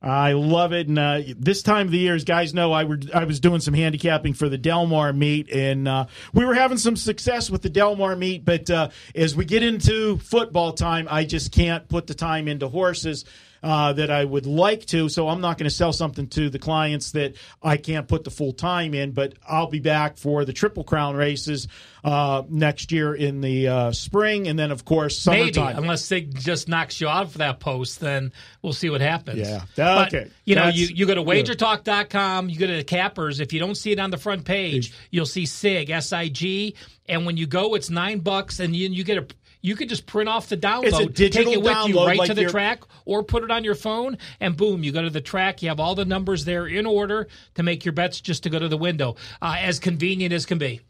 I love it. And this time of the year, as guys know, I was doing some handicapping for the Delmar meet, and we were having some success with the Delmar meet. But as we get into football time, I just can't put the time into horses that I would like to, so I'm not going to sell something to the clients that I can't put the full time in, but I'll be back for the Triple Crown races next year in the spring, and then, of course, summertime. Maybe, unless Sig just knocks you out for that post, then we'll see what happens. Yeah. Okay. But, you go to WagerTalk.com, you go to the Cappers. If you don't see it on the front page, you'll see SIG, S-I-G, and when you go, it's $9, and you get a... You could just print off the download, it's a digital take it with download, you right like to the track, or put it on your phone, and boom, you go to the track. You have all the numbers there in order to make your bets just to go to the window. As convenient as can be.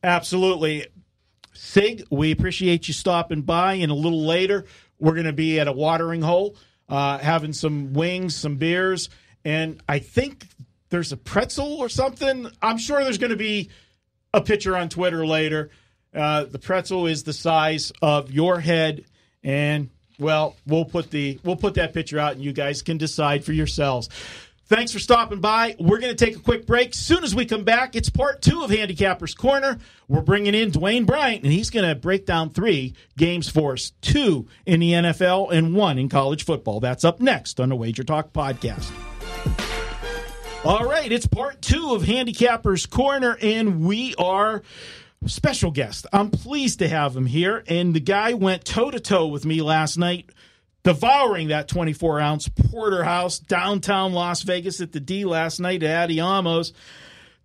Absolutely. Sig, we appreciate you stopping by, and a little later, we're going to be at a watering hole, having some wings, some beers, and I think there's a pretzel or something. I'm sure there's going to be a picture on Twitter later. The pretzel is the size of your head, and well, we'll put that picture out, and you guys can decide for yourselves. Thanks for stopping by. We're going to take a quick break. As soon as we come back, it's part 2 of Handicappers Corner. We're bringing in Dwayne Bryant, and he's going to break down 3 games for us, 2 in the NFL and 1 in college football. That's up next on the WagerTalk Podcast. All right, it's part 2 of Handicappers Corner, and we are... special guest. I'm pleased to have him here, and the guy went toe-to-toe with me last night, devouring that 24-ounce porterhouse downtown Las Vegas at the D last night at Adiamos.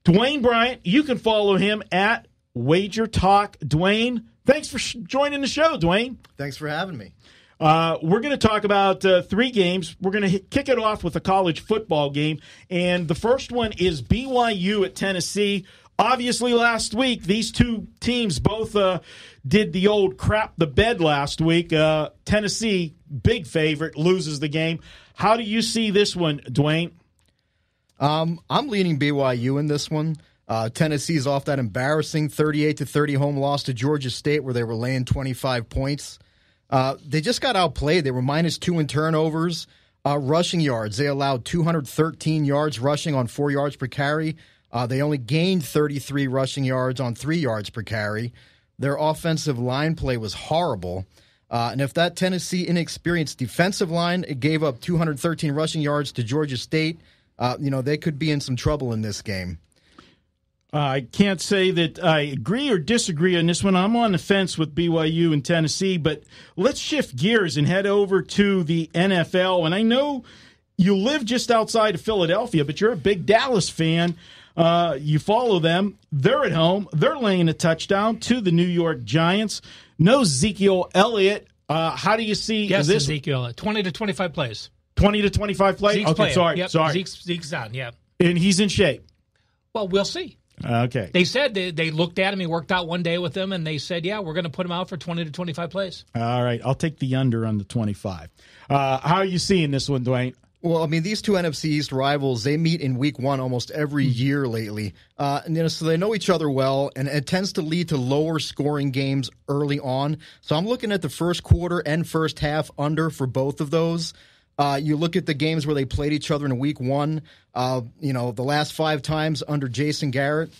Dwayne Bryant, you can follow him at WagerTalk. Dwayne, thanks for joining the show, Dwayne. Thanks for having me. We're going to talk about 3 games. We're going to kick it off with a college football game, and the first one is BYU at Tennessee. Obviously, last week, these two teams both did the old crap the bed last week. Tennessee, big favorite, loses the game. How do you see this one, Dwayne? I'm leaning BYU in this one. Tennessee's off that embarrassing 38-30 home loss to Georgia State where they were laying 25 points. They just got outplayed. They were -2 in turnovers. Rushing yards, they allowed 213 yards rushing on 4 yards per carry. They only gained 33 rushing yards on 3 yards per carry. Their offensive line play was horrible. And if that Tennessee inexperienced defensive line gave up 213 rushing yards to Georgia State, they could be in some trouble in this game. I can't say that I agree or disagree on this one. I'm on the fence with BYU and Tennessee, but let's shift gears and head over to the NFL. And I know you live just outside of Philadelphia, but you're a big Dallas fan. You follow them. They're at home. They're laying a touchdown to the New York Giants. No Ezekiel Elliott. How do you see this? Ezekiel, 20 to 25 plays. 20 to 25 plays? Zeke's okay, playing. sorry. Zeke's on, yeah. And he's in shape. Well, we'll see. Okay. They said they looked at him. He worked out one day with them, and they said, yeah, we're going to put him out for 20 to 25 plays. All right. I'll take the under on the 25. How are you seeing this one, Dwayne? Well, I mean, these two NFC East rivals, they meet in week one almost every year lately. And so they know each other well, and it tends to lead to lower scoring games early on. So I'm looking at the first quarter and first half under for both of those. You look at the games where they played each other in week one, the last 5 times under Jason Garrett.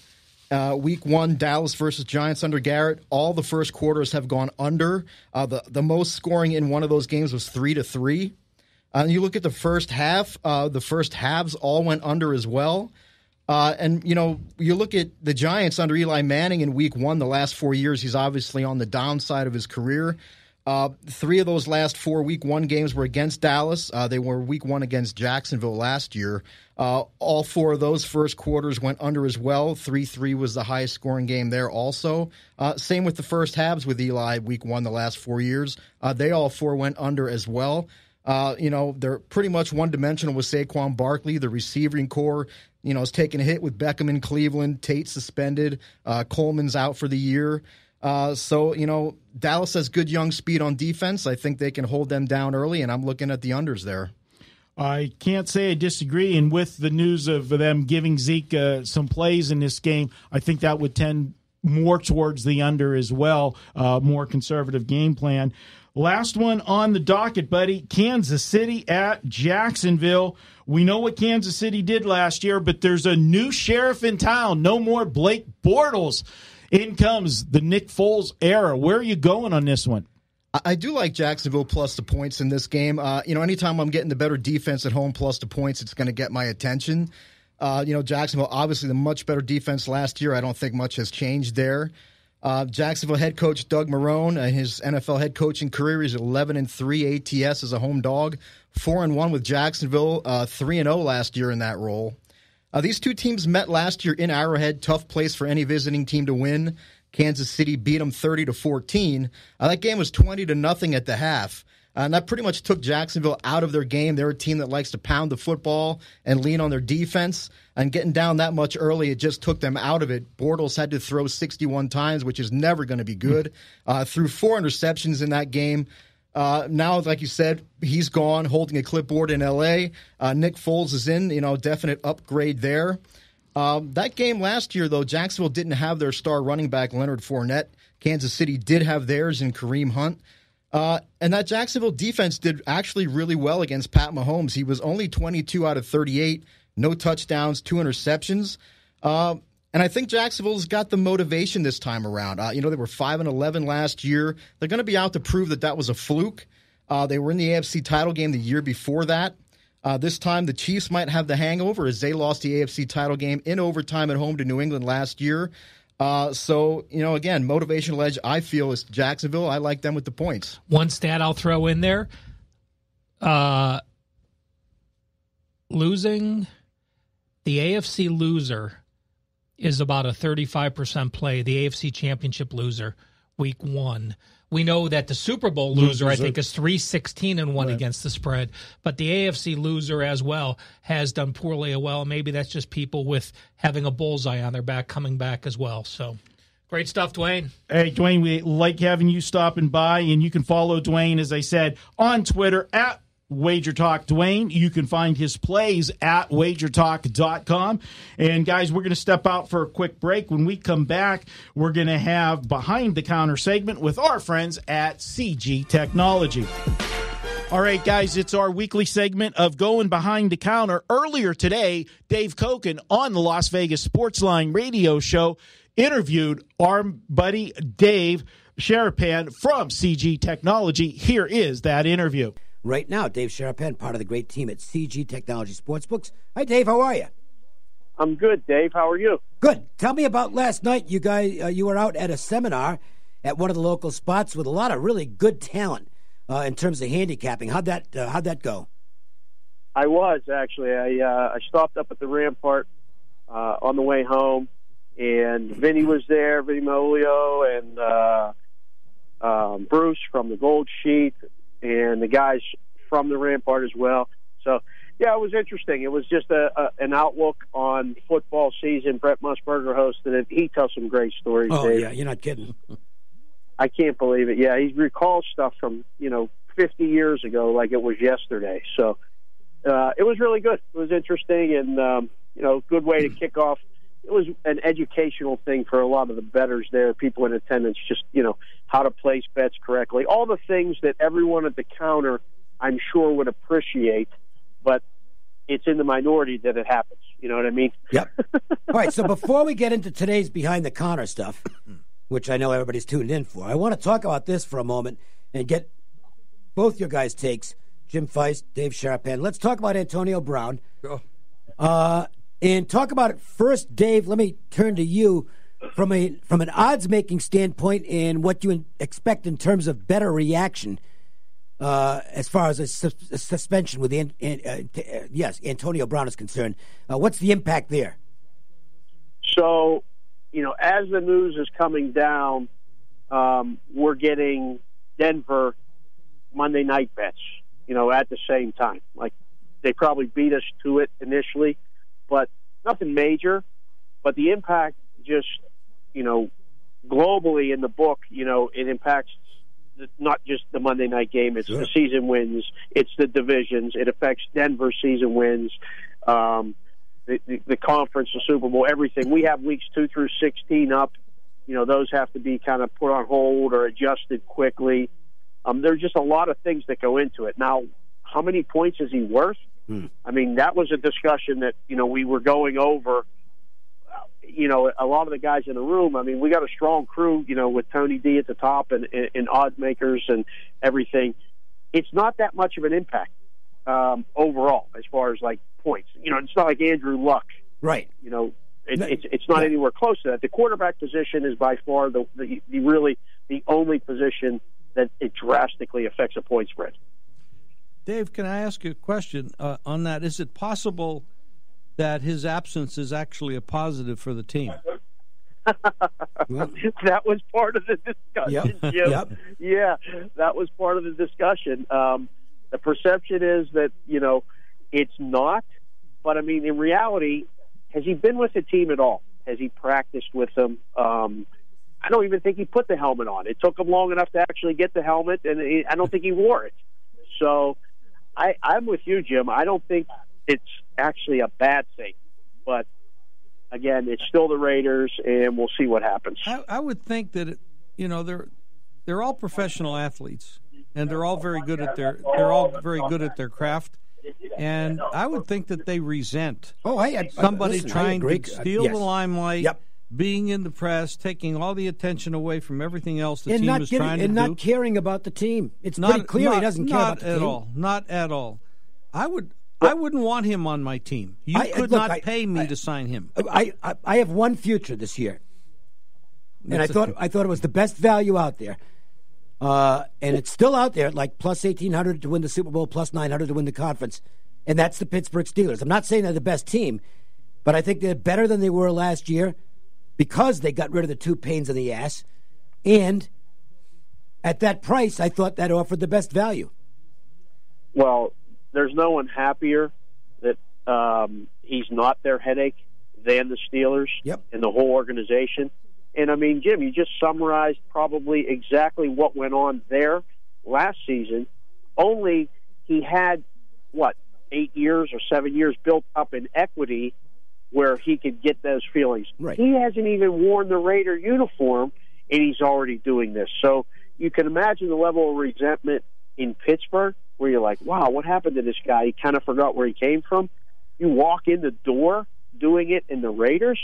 Week one, Dallas versus Giants under Garrett. All the first quarters have gone under. The most scoring in one of those games was 3-3. You look at the first half, the first halves all went under as well. You look at the Giants under Eli Manning in week one, the last 4 years, he's obviously on the downside of his career. 3 of those last 4 week one games were against Dallas. They were week one against Jacksonville last year. All 4 of those first quarters went under as well. 3-3 was the highest scoring game there also. Same with the first halves with Eli week one the last 4 years. They all 4 went under as well. They're pretty much one-dimensional with Saquon Barkley. The receiving core, is taking a hit with Beckham in Cleveland. Tate suspended. Coleman's out for the year. Dallas has good young speed on defense. I think they can hold them down early, and I'm looking at the unders there. I can't say I disagree. And with the news of them giving Zeke some plays in this game, I think that would tend more towards the under as well, more conservative game plan. Last one on the docket, buddy, Kansas City at Jacksonville. We know what Kansas City did last year, but there's a new sheriff in town. No more Blake Bortles. In comes the Nick Foles era. Where are you going on this one? I do like Jacksonville plus the points in this game. Anytime I'm getting the better defense at home plus the points, it's going to get my attention. Jacksonville, obviously the much better defense last year. I don't think much has changed there. Jacksonville head coach Doug Marrone, his NFL head coaching career, he's 11-3 ATS as a home dog, 4-1 with Jacksonville, 3-0 last year in that role. These two teams met last year in Arrowhead, tough place for any visiting team to win. Kansas City beat them 30-14. That game was 20-0 at the half. And that pretty much took Jacksonville out of their game. They're a team that likes to pound the football and lean on their defense. And getting down that much early, it just took them out of it. Bortles had to throw 61 times, which is never going to be good. Threw 4 interceptions in that game. Now, like you said, he's gone, holding a clipboard in L.A. Nick Foles is in, definite upgrade there. That game last year, though, Jacksonville didn't have their star running back, Leonard Fournette. Kansas City did have theirs in Kareem Hunt. And that Jacksonville defense did actually really well against Pat Mahomes. He was only 22 out of 38, no touchdowns, 2 interceptions. And I think Jacksonville's got the motivation this time around. They were 5-11 last year. They're going to be out to prove that was a fluke. They were in the AFC title game the year before that. This time the Chiefs might have the hangover as they lost the AFC title game in overtime at home to New England last year. Again, motivational edge, I feel, is Jacksonville. I like them with the points. One stat I'll throw in there. Losing, the AFC loser is about a 35% play, the AFC championship loser, week 1. We know that the Super Bowl loser, I think, is 3-16-1 against the spread. But the AFC loser as well has done poorly as well. Maybe that's just people with having a bullseye on their back coming back as well. So great stuff, Dwayne. Hey, Dwayne, we like having you stopping by. And you can follow Dwayne, as I said, on Twitter at WagerTalk Dwayne. You can find his plays at WagerTalk.com. And, guys, we're going to step out for a quick break. When we come back, we're going to have Behind the Counter segment with our friends at CG Technology. All right, guys, it's our weekly segment of Going Behind the Counter. Earlier today, Dave Cokin on the Las Vegas Sportsline radio show interviewed our buddy Dave Sharapan from CG Technology. Here is that interview. Right now, Dave Sharapan, part of the great team at CG Technology Sportsbooks. Hi, Dave. How are you? I'm good, Dave. How are you? Good. Tell me about last night. You guys, you were out at a seminar at one of the local spots with a lot of really good talent in terms of handicapping. How'd that go? I was actually. I stopped up at the Rampart on the way home, and Vinny was there, Vinny Molio, and Bruce from the Gold Sheet, and the guys from the Rampart as well. So, yeah, it was interesting. It was just an outlook on football season. Brett Musburger hosted it. He tells some great stories, Oh, Dave. yeah, you're not kidding. I can't believe it. Yeah, he recalls stuff from, 50 years ago like it was yesterday. So, it was really good. It was interesting and, good way to kick off. It was an educational thing for a lot of the bettors there, people in attendance, just, how to place bets correctly. All the things that everyone at the counter, I'm sure, would appreciate, but it's in the minority that it happens. You know what I mean? Yep. All right, so before we get into today's behind-the-counter stuff, which I know everybody's tuned in for, I want to talk about this for a moment and get both your guys' takes, Jim Feist, Dave Sharpan. Let's talk about Antonio Brown. And talk about it first, Dave. Let me turn to you from an odds-making standpoint and what you expect in terms of better reaction as far as a suspension with Antonio Brown is concerned. What's the impact there? So, as the news is coming down, we're getting Denver Monday night bets, at the same time. Like, they probably beat us to it initially, but nothing major. But the impact just, globally in the book, it impacts not just the Monday night game. It's the season wins. It's the divisions. It affects Denver season wins, the conference, the Super Bowl, everything. We have weeks 2 through 16 up. Those have to be kind of put on hold or adjusted quickly. There's just a lot of things that go into it. Now, how many points is he worth? I mean, that was a discussion that, we were going over. A lot of the guys in the room, I mean, we got a strong crew, with Tony D at the top and odds makers and everything. It's not that much of an impact overall as far as, like, points. It's not like Andrew Luck. Right. It's not anywhere close to that. The quarterback position is by far the only position that it drastically affects a point spread. Dave, can I ask you a question on that? Is it possible that his absence is actually a positive for the team? That was part of the discussion, Jim. Yep. Yeah, that was part of the discussion. The perception is that, it's not. But, I mean, in reality, has he been with the team at all? Has he practiced with them? I don't even think he put the helmet on. It took him long enough to actually get the helmet, and I don't think he wore it. So I'm with you, Jim. I don't think it's actually a bad thing. But, again, it's still the Raiders, and we'll see what happens. I would think that, they're all professional athletes, and they're all very good at their craft. And I would think that they resent somebody trying to steal the limelight, being in the press, taking all the attention away from everything else the team is trying to do. And not caring about the team. It's pretty clear he doesn't care about the team. Not at all. I wouldn't want him on my team. You could not pay me to sign him. I have one future this year. And I thought it was the best value out there. And it's still out there, like plus 1,800 to win the Super Bowl, plus 900 to win the conference. And that's the Pittsburgh Steelers. I'm not saying they're the best team, but I think they're better than they were last year because they got rid of the two pains in the ass. And at that price, I thought that offered the best value. Well, there's no one happier that he's not their headache than the Steelers and the whole organization. And, I mean, Jim, you just summarized probably exactly what went on there last season, only he had, 8 years or 7 years built up in equity where he could get those feelings. Right. He hasn't even worn the Raider uniform, and he's already doing this. So you can imagine the level of resentment in Pittsburgh where you're like, wow, what happened to this guy? He kind of forgot where he came from. You walk in the door doing it in the Raiders,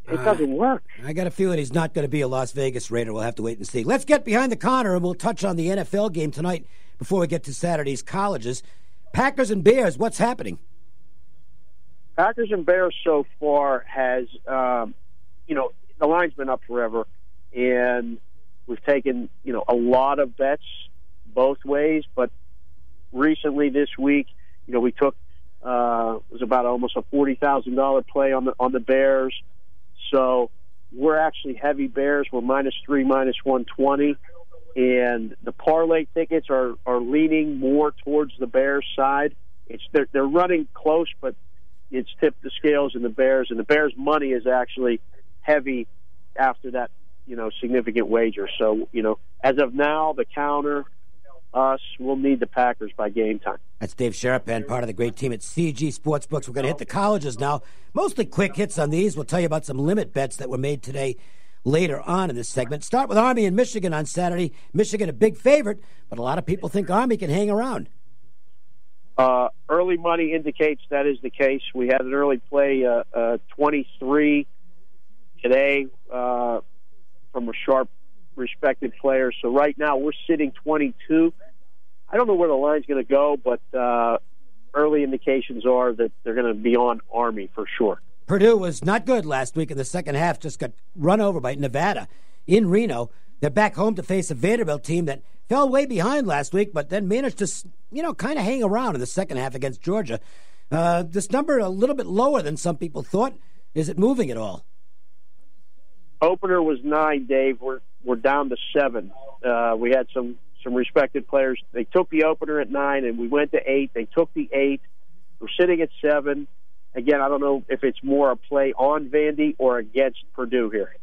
it doesn't work. I got a feeling he's not going to be a Las Vegas Raider. We'll have to wait and see. Let's get behind the counter, and we'll touch on the NFL game tonight before we get to Saturday's colleges. Packers and Bears, what's happening? Packers and Bears so far has, the line's been up forever, and we've taken, a lot of bets both ways, but recently this week, we took, it was about almost a $40,000 play on the Bears. So we're actually heavy Bears. We're -3, -120. And the parlay tickets are leaning more towards the Bears side. They're running close, but it's tipped the scales in the Bears. And the Bears' money is actually heavy after that, significant wager. So, as of now, the counter, us will need the Packers by game time. That's Dave Sharapan, part of the great team at CG Sportsbooks. We're going to hit the colleges now. Mostly quick hits on these. We'll tell you about some limit bets that were made today later on in this segment. Start with Army and Michigan on Saturday. Michigan a big favorite, but a lot of people think Army can hang around. Early money indicates that is the case. We had an early play, 23 today from a sharp, respected player. So right now we're sitting 22. I don't know where the line's going to go, but early indications are that they're going to be on Army for sure. Purdue was not good last week in the second half, just got run over by Nevada in Reno. They're back home to face a Vanderbilt team that fell way behind last week, but then managed to, kind of hang around in the second half against Georgia. This number a little bit lower than some people thought. Is it moving at all? Opener was 9, Dave. We're down to 7. We had some respected players. They took the opener at 9, and we went to 8. They took the 8. We're sitting at 7. Again, I don't know if it's more a play on Vandy or against Purdue here.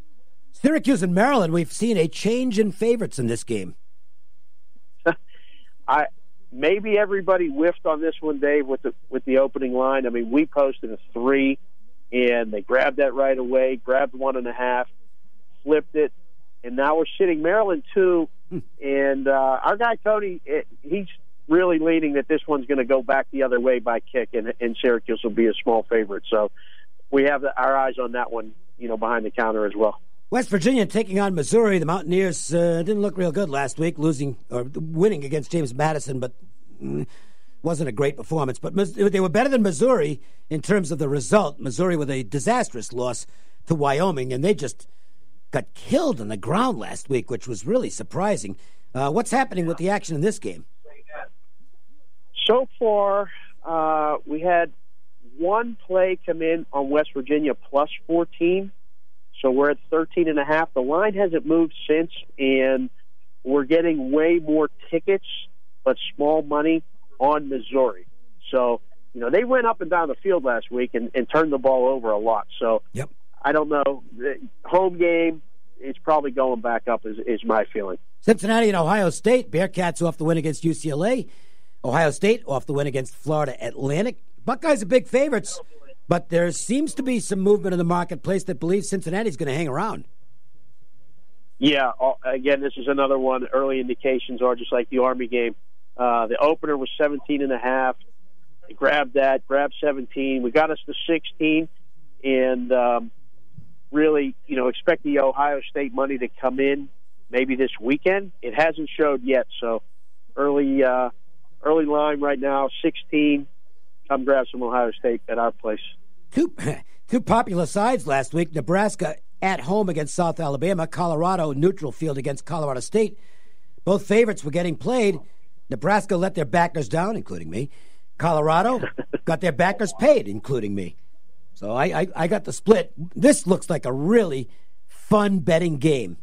Syracuse and Maryland, we've seen a change in favorites in this game. Maybe everybody whiffed on this one, Dave, with the opening line. I mean, we posted a 3, and they grabbed that right away, grabbed 1.5, flipped it, and now we're sitting Maryland 2. And our guy Tony, he's really leaning that this one's going to go back the other way by kick, and Syracuse will be a small favorite. So we have our eyes on that one, behind the counter as well. West Virginia taking on Missouri. The Mountaineers didn't look real good last week, winning against James Madison, but wasn't a great performance. But they were better than Missouri in terms of the result. Missouri with a disastrous loss to Wyoming, and they just got killed on the ground last week, which was really surprising. What's happening with the action in this game? So far, we had one play come in on West Virginia plus 14. So we're at 13.5. The line hasn't moved since, and we're getting way more tickets, but small money on Missouri. So, they went up and down the field last week and turned the ball over a lot. So yep. I don't know. The home game is probably going back up is my feeling. Cincinnati and Ohio State. Bearcats off the win against UCLA. Ohio State off the win against Florida Atlantic. Buckeyes are big favorites, but there seems to be some movement in the marketplace that believes Cincinnati's going to hang around. Yeah, again, this is another one. Early indications are just like the Army game. The opener was 17.5. They grabbed 17. We got us to 16, and really, expect the Ohio State money to come in maybe this weekend. It hasn't showed yet, so early line right now, 16. Come grab some Ohio State at our place. Two popular sides last week. Nebraska at home against South Alabama. Colorado neutral field against Colorado State. Both favorites were getting played. Nebraska let their backers down, including me. Colorado got their backers paid, including me. So I got the split. This looks like a really fun betting game.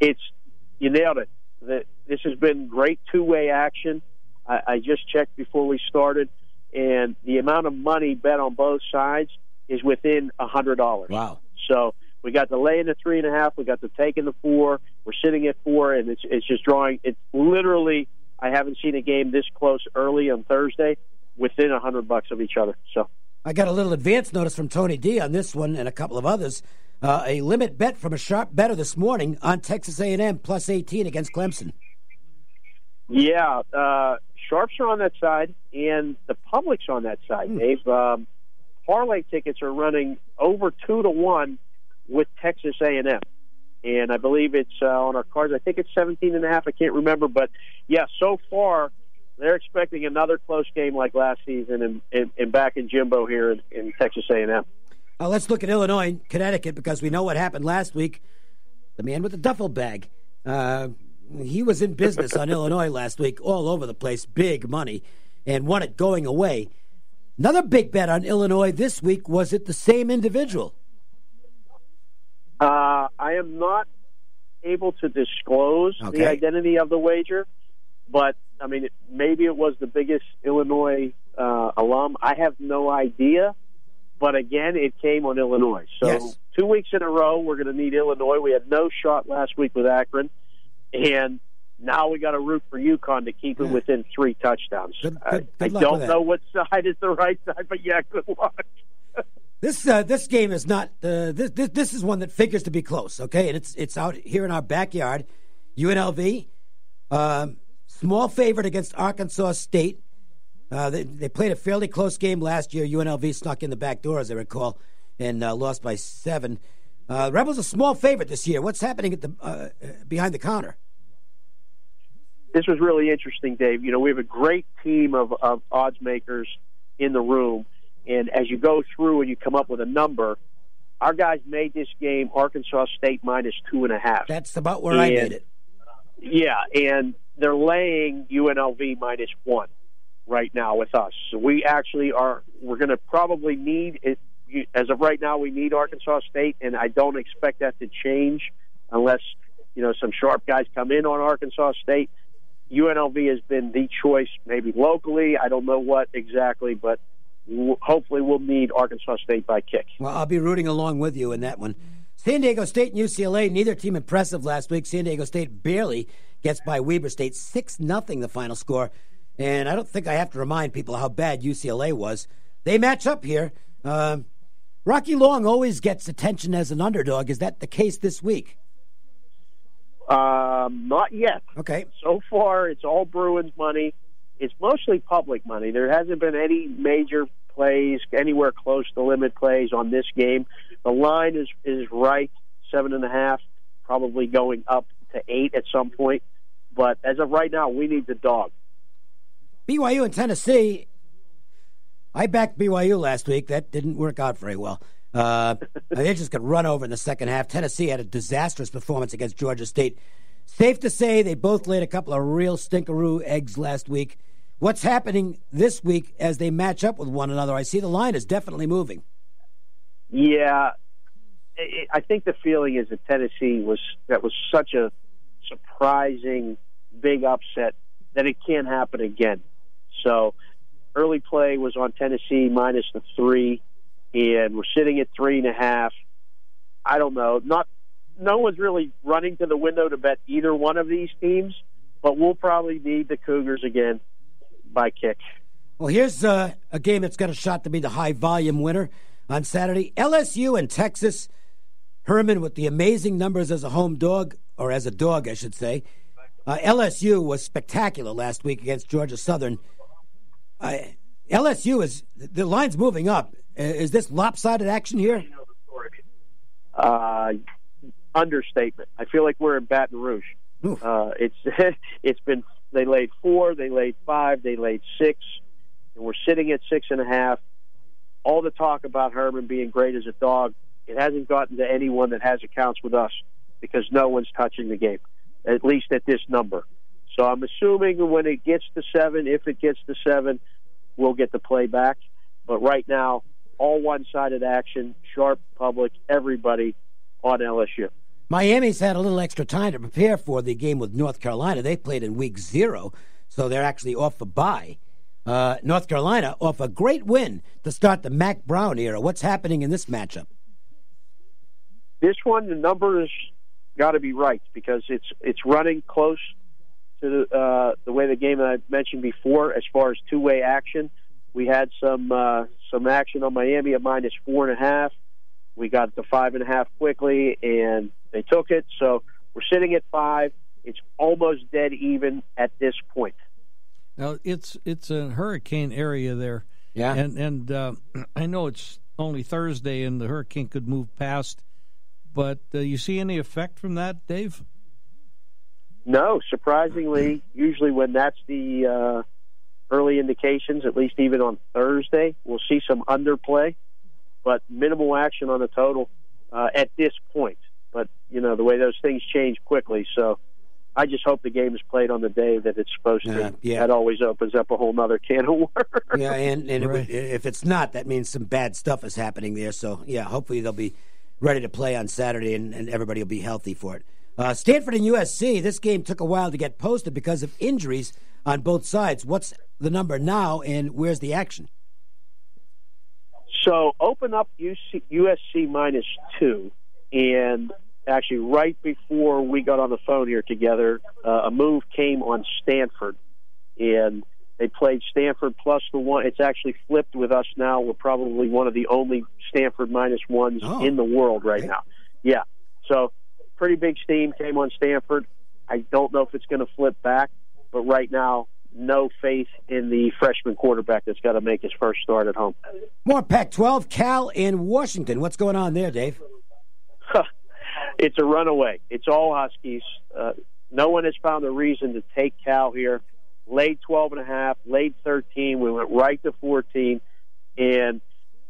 You nailed it. This has been great two-way action. I just checked before we started, and the amount of money bet on both sides is within $100. Wow. So we got the lay in the 3.5, we got the take in the 4, we're sitting at 4, and it's just drawing. It's literally, I haven't seen a game this close early on Thursday within $100 of each other. So I got a little advance notice from Tony D on this one and a couple of others. A limit bet from a sharp bettor this morning on Texas A&M plus 18 against Clemson. Yeah, sharps are on that side, and the public's on that side, Dave. Parlay tickets are running over 2-1 with Texas A&M, and I believe it's on our cards. I think it's 17.5. I can't remember, but yeah, so far they're expecting another close game like last season, and back in Jimbo here in Texas A&M. Let's look at Illinois and Connecticut because we know what happened last week. The man with the duffel bag. He was in business on Illinois last week, all over the place, big money, and won it going away. Another big bet on Illinois this week. Was it the same individual? I am not able to disclose the identity of the wager, but, I mean, maybe it was the biggest Illinois alum. I have no idea, but, again, it came on Illinois. So yes. 2 weeks in a row, we're going to need Illinois. We had no shot last week with Akron. And Now we got to root for UConn to keep it within 3 touchdowns. Good I don't know what side is the right side, but yeah, good luck. This game is not. This is one that figures to be close. Okay, and it's out here in our backyard. UNLV, small favorite against Arkansas State. They played a fairly close game last year. UNLV snuck in the back door, as I recall, and lost by 7. Rebels a small favorite this year. What's happening at the behind the counter? This was really interesting, Dave. You know, we have a great team of odds makers in the room, and as you go through and you come up with a number, our guys made this game Arkansas State minus 2.5. That's about where I made it. Yeah, and they're laying UNLV minus 1 right now with us. So we actually we're going to probably need it. As of right now, we need Arkansas State, and I don't expect that to change unless, you know, some sharp guys come in on Arkansas State. UNLV has been the choice, maybe locally. I don't know what exactly, but hopefully we'll need Arkansas State by kick. Well, I'll be rooting along with you in that one. San Diego State and UCLA, neither team impressive last week. San Diego State barely gets by Weber State, 6-0 the final score. And I don't think I have to remind people how bad UCLA was. They match up here. Rocky Long always gets attention as an underdog. Is that the case this week? Not yet. Okay. So far, it's all Bruins money. It's mostly public money. There hasn't been any major plays, anywhere close to limit plays on this game. The line is right, 7.5, probably going up to 8 at some point. But as of right now, we need the dog. BYU and Tennessee. I backed BYU last week. That didn't work out very well. They just got run over in the second half. Tennessee had a disastrous performance against Georgia State. Safe to say they both laid a couple of real stinkeroo eggs last week. What's happening this week as they match up with one another? I see the line is definitely moving. Yeah, I think the feeling is that Tennessee was such a surprising big upset that it can't happen again. So early play was on Tennessee minus the 3, and we're sitting at 3.5. I don't know. No one's really running to the window to bet either one of these teams, but we'll probably need the Cougars again by kick. Well, here's a game that's got a shot to be the high-volume winner on Saturday. LSU and Texas. Herman with the amazing numbers as a home dog, or as a dog, I should say. LSU was spectacular last week against Georgia Southern. LSU is the line's moving up. Is this lopsided action here? Understatement. I feel like we're in Baton Rouge. It's been, they laid 4, they laid 5, they laid 6, and we're sitting at 6.5. All the talk about Herman being great as a dog, it hasn't gotten to anyone that has accounts with us because no one's touching the game, at least at this number. So I'm assuming when it gets to 7, if it gets to 7, we'll get the play back. But right now, all one-sided action, sharp public, everybody on LSU. Miami's had a little extra time to prepare for the game with North Carolina. They played in week 0, so they're actually off a bye. North Carolina off a great win to start the Mac Brown era. What's happening in this matchup? This one, the numbers got to be right because it's running close to the way the game that I mentioned before as far as two-way action. We had some action on Miami at minus 4.5. We got to 5.5 quickly, and they took it. So we're sitting at 5. It's almost dead even at this point. Now it's a hurricane area there. Yeah, and I know it's only Thursday, and the hurricane could move past. But you see any effect from that, Dave? No, surprisingly, usually when that's the early indications, at least even on Thursday, we'll see some underplay, but minimal action on the total at this point. But, you know, the way those things change quickly, so I just hope the game is played on the day that it's supposed to. Yeah. That always opens up a whole other can of worms. Yeah, and right. If it's not, that means some bad stuff is happening there. So, yeah, hopefully they'll be ready to play on Saturday and everybody will be healthy for it. Stanford and USC, this game took a while to get posted because of injuries on both sides. What's the number now, and where's the action? So open up USC minus 2, and actually right before we got on the phone here together, a move came on Stanford, and they played Stanford plus the one. It's actually flipped with us now. We're probably one of the only Stanford minus ones in the world right now. Yeah, so pretty big steam came on Stanford. I don't know if it's going to flip back, but right now, no faith in the freshman quarterback that's got to make his first start at home. More Pac-12, Cal and Washington. What's going on there, Dave? It's a runaway. It's all Huskies. No one has found a reason to take Cal here. Laid 12.5, laid 13. We went right to 14. And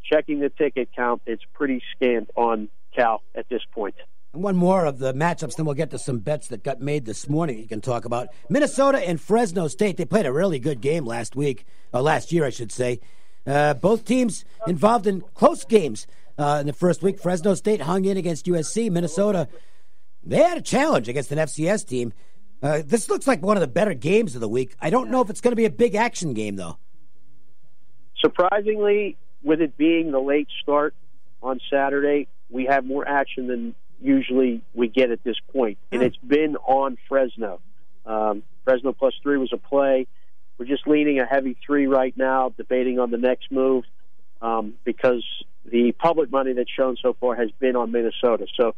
checking the ticket count, it's pretty scant on Cal at this point. And one more of the matchups, then we'll get to some bets that got made this morning you can talk about. Minnesota and Fresno State, they played a really good game last year, I should say. Both teams involved in close games in the first week. Fresno State hung in against USC. Minnesota, they had a challenge against an FCS team. This looks like one of the better games of the week. I don't know if it's going to be a big action game, though. Surprisingly, with it being the late start on Saturday, we have more action than usually we get at this point, and it's been on Fresno. Fresno plus 3 was a play. We're just leaning a heavy 3 right now, debating on the next move, because the public money that's shown so far has been on Minnesota. So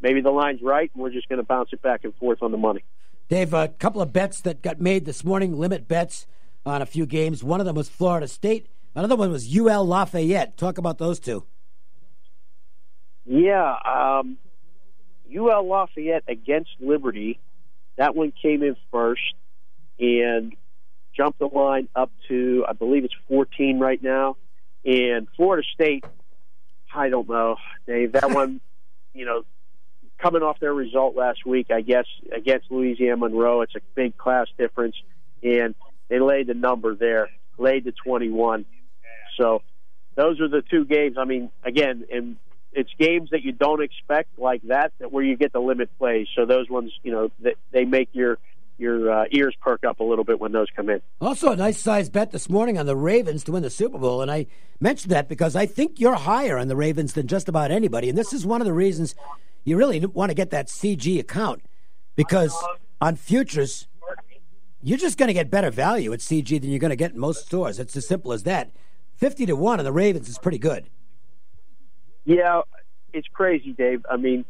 maybe the line's right, and we're just going to bounce it back and forth on the money. Dave, a couple of bets that got made this morning, limit bets on a few games. One of them was Florida State. Another one was UL Lafayette. Talk about those two. Yeah, UL Lafayette against Liberty, that one came in first and jumped the line up to, I believe it's 14 right now. And Florida State, I don't know, Dave, that one, coming off their result last week, I guess, against Louisiana Monroe, it's a big class difference. And they laid the number there, laid the 21. So those are the two games. I mean, again, it's games that you don't expect like that where you get the limit plays. So those ones, they make your ears perk up a little bit when those come in. Also, a nice size bet this morning on the Ravens to win the Super Bowl, and I mentioned that because I think you're higher on the Ravens than just about anybody, and this is one of the reasons you really want to get that CG account, because on futures, you're just going to get better value at CG than you're going to get in most stores. It's as simple as that. 50-1 on the Ravens is pretty good. Yeah, it's crazy, Dave. I mean,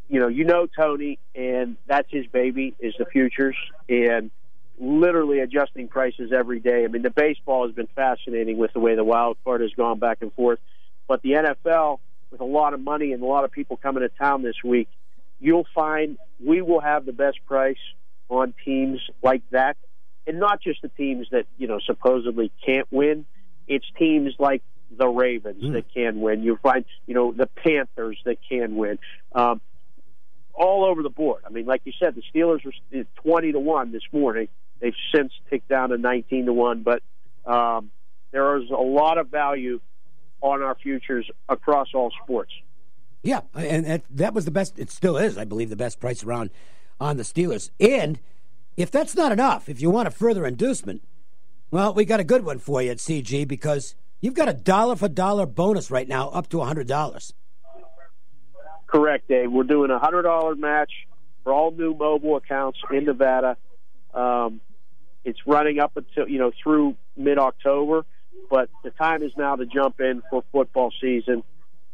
you know Tony, and that's his baby, is the futures, and literally adjusting prices every day. I mean, the baseball has been fascinating with the way the wild card has gone back and forth. But the NFL, with a lot of money and a lot of people coming to town this week, you'll find we will have the best price on teams like that. And not just the teams that, supposedly can't win. It's teams like the Ravens that can win. You'll find, the Panthers that can win. All over the board. I mean, like you said, the Steelers were 20-1 this morning. They've since ticked down to 19-1, but there is a lot of value on our futures across all sports. Yeah, and that was the best. It still is, I believe, the best price around on the Steelers. And if that's not enough, if you want a further inducement, well, we got a good one for you at CG, because you've got a dollar-for-dollar bonus right now up to $100. Correct, Dave. We're doing a $100 match for all new mobile accounts in Nevada. It's running up until through mid-October, but the time is now to jump in for football season.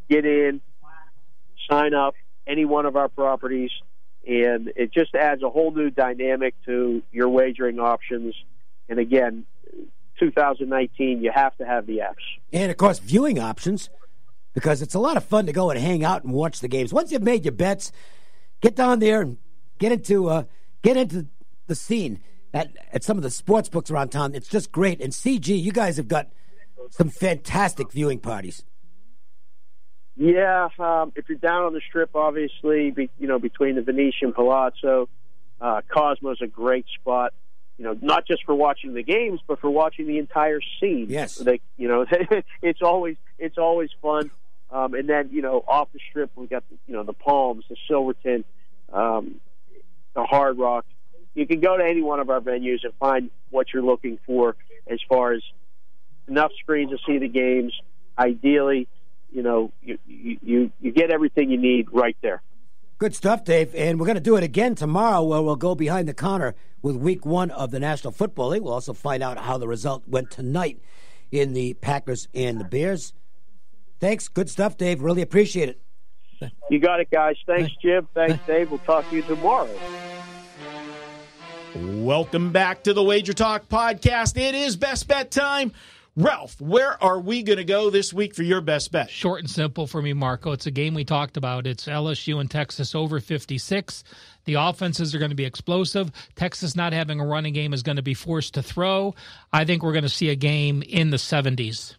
Get in, sign up, any one of our properties, and it just adds a whole new dynamic to your wagering options. And again, 2019, you have to have the apps. And, of course, viewing options, because it's a lot of fun to go and hang out and watch the games. Once you've made your bets, get down there and get into the scene at some of the sports books around town. It's just great. And CG, you guys have got some fantastic viewing parties. Yeah, if you're down on the Strip, obviously, between the Venetian Palazzo, Cosmo's a great spot. Not just for watching the games, but for watching the entire scene. Yes, it's always fun. And then off the Strip, we got the Palms, the Silverton, the Hard Rock. You can go to any one of our venues and find what you're looking for as far as enough screens to see the games. Ideally, you get everything you need right there. Good stuff, Dave. And we're going to do it again tomorrow where we'll go behind the counter with week 1 of the National Football League. We'll also find out how the result went tonight in the Packers and the Bears. Thanks. Good stuff, Dave. Really appreciate it. You got it, guys. Thanks, Jim. Thanks, Dave. We'll talk to you tomorrow. Welcome back to the Wager Talk Podcast. It is Best Bet time. Ralph, where are we going to go this week for your best bet? Short and simple for me, Marco. It's a game we talked about. It's LSU and Texas over 56. The offenses are going to be explosive. Texas not having a running game is going to be forced to throw. I think we're going to see a game in the 70s.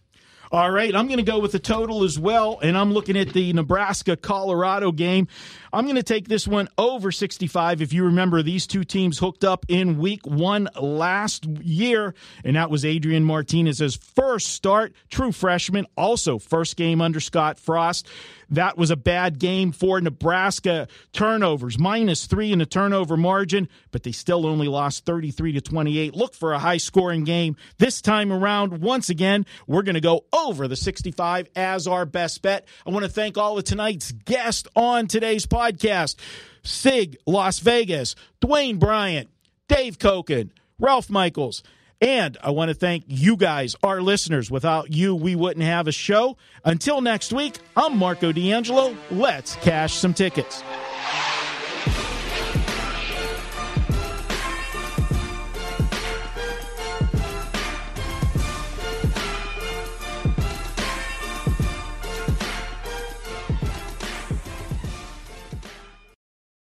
All right, I'm going to go with the total as well, and I'm looking at the Nebraska-Colorado game. I'm going to take this one over 65. If you remember, these two teams hooked up in week 1 last year, and that was Adrian Martinez's first start, true freshman, also first game under Scott Frost. That was a bad game for Nebraska. Turnovers, -3 in the turnover margin, but they still only lost 33-28. Look for a high-scoring game this time around. Once again, we're going to go over the 65 as our best bet. I want to thank all of tonight's guests on today's podcast. Sig Las Vegas, Dwayne Bryant, Dave Cokin, Ralph Michaels. And I want to thank you guys, our listeners. Without you, we wouldn't have a show. Until next week, I'm Marco D'Angelo. Let's cash some tickets.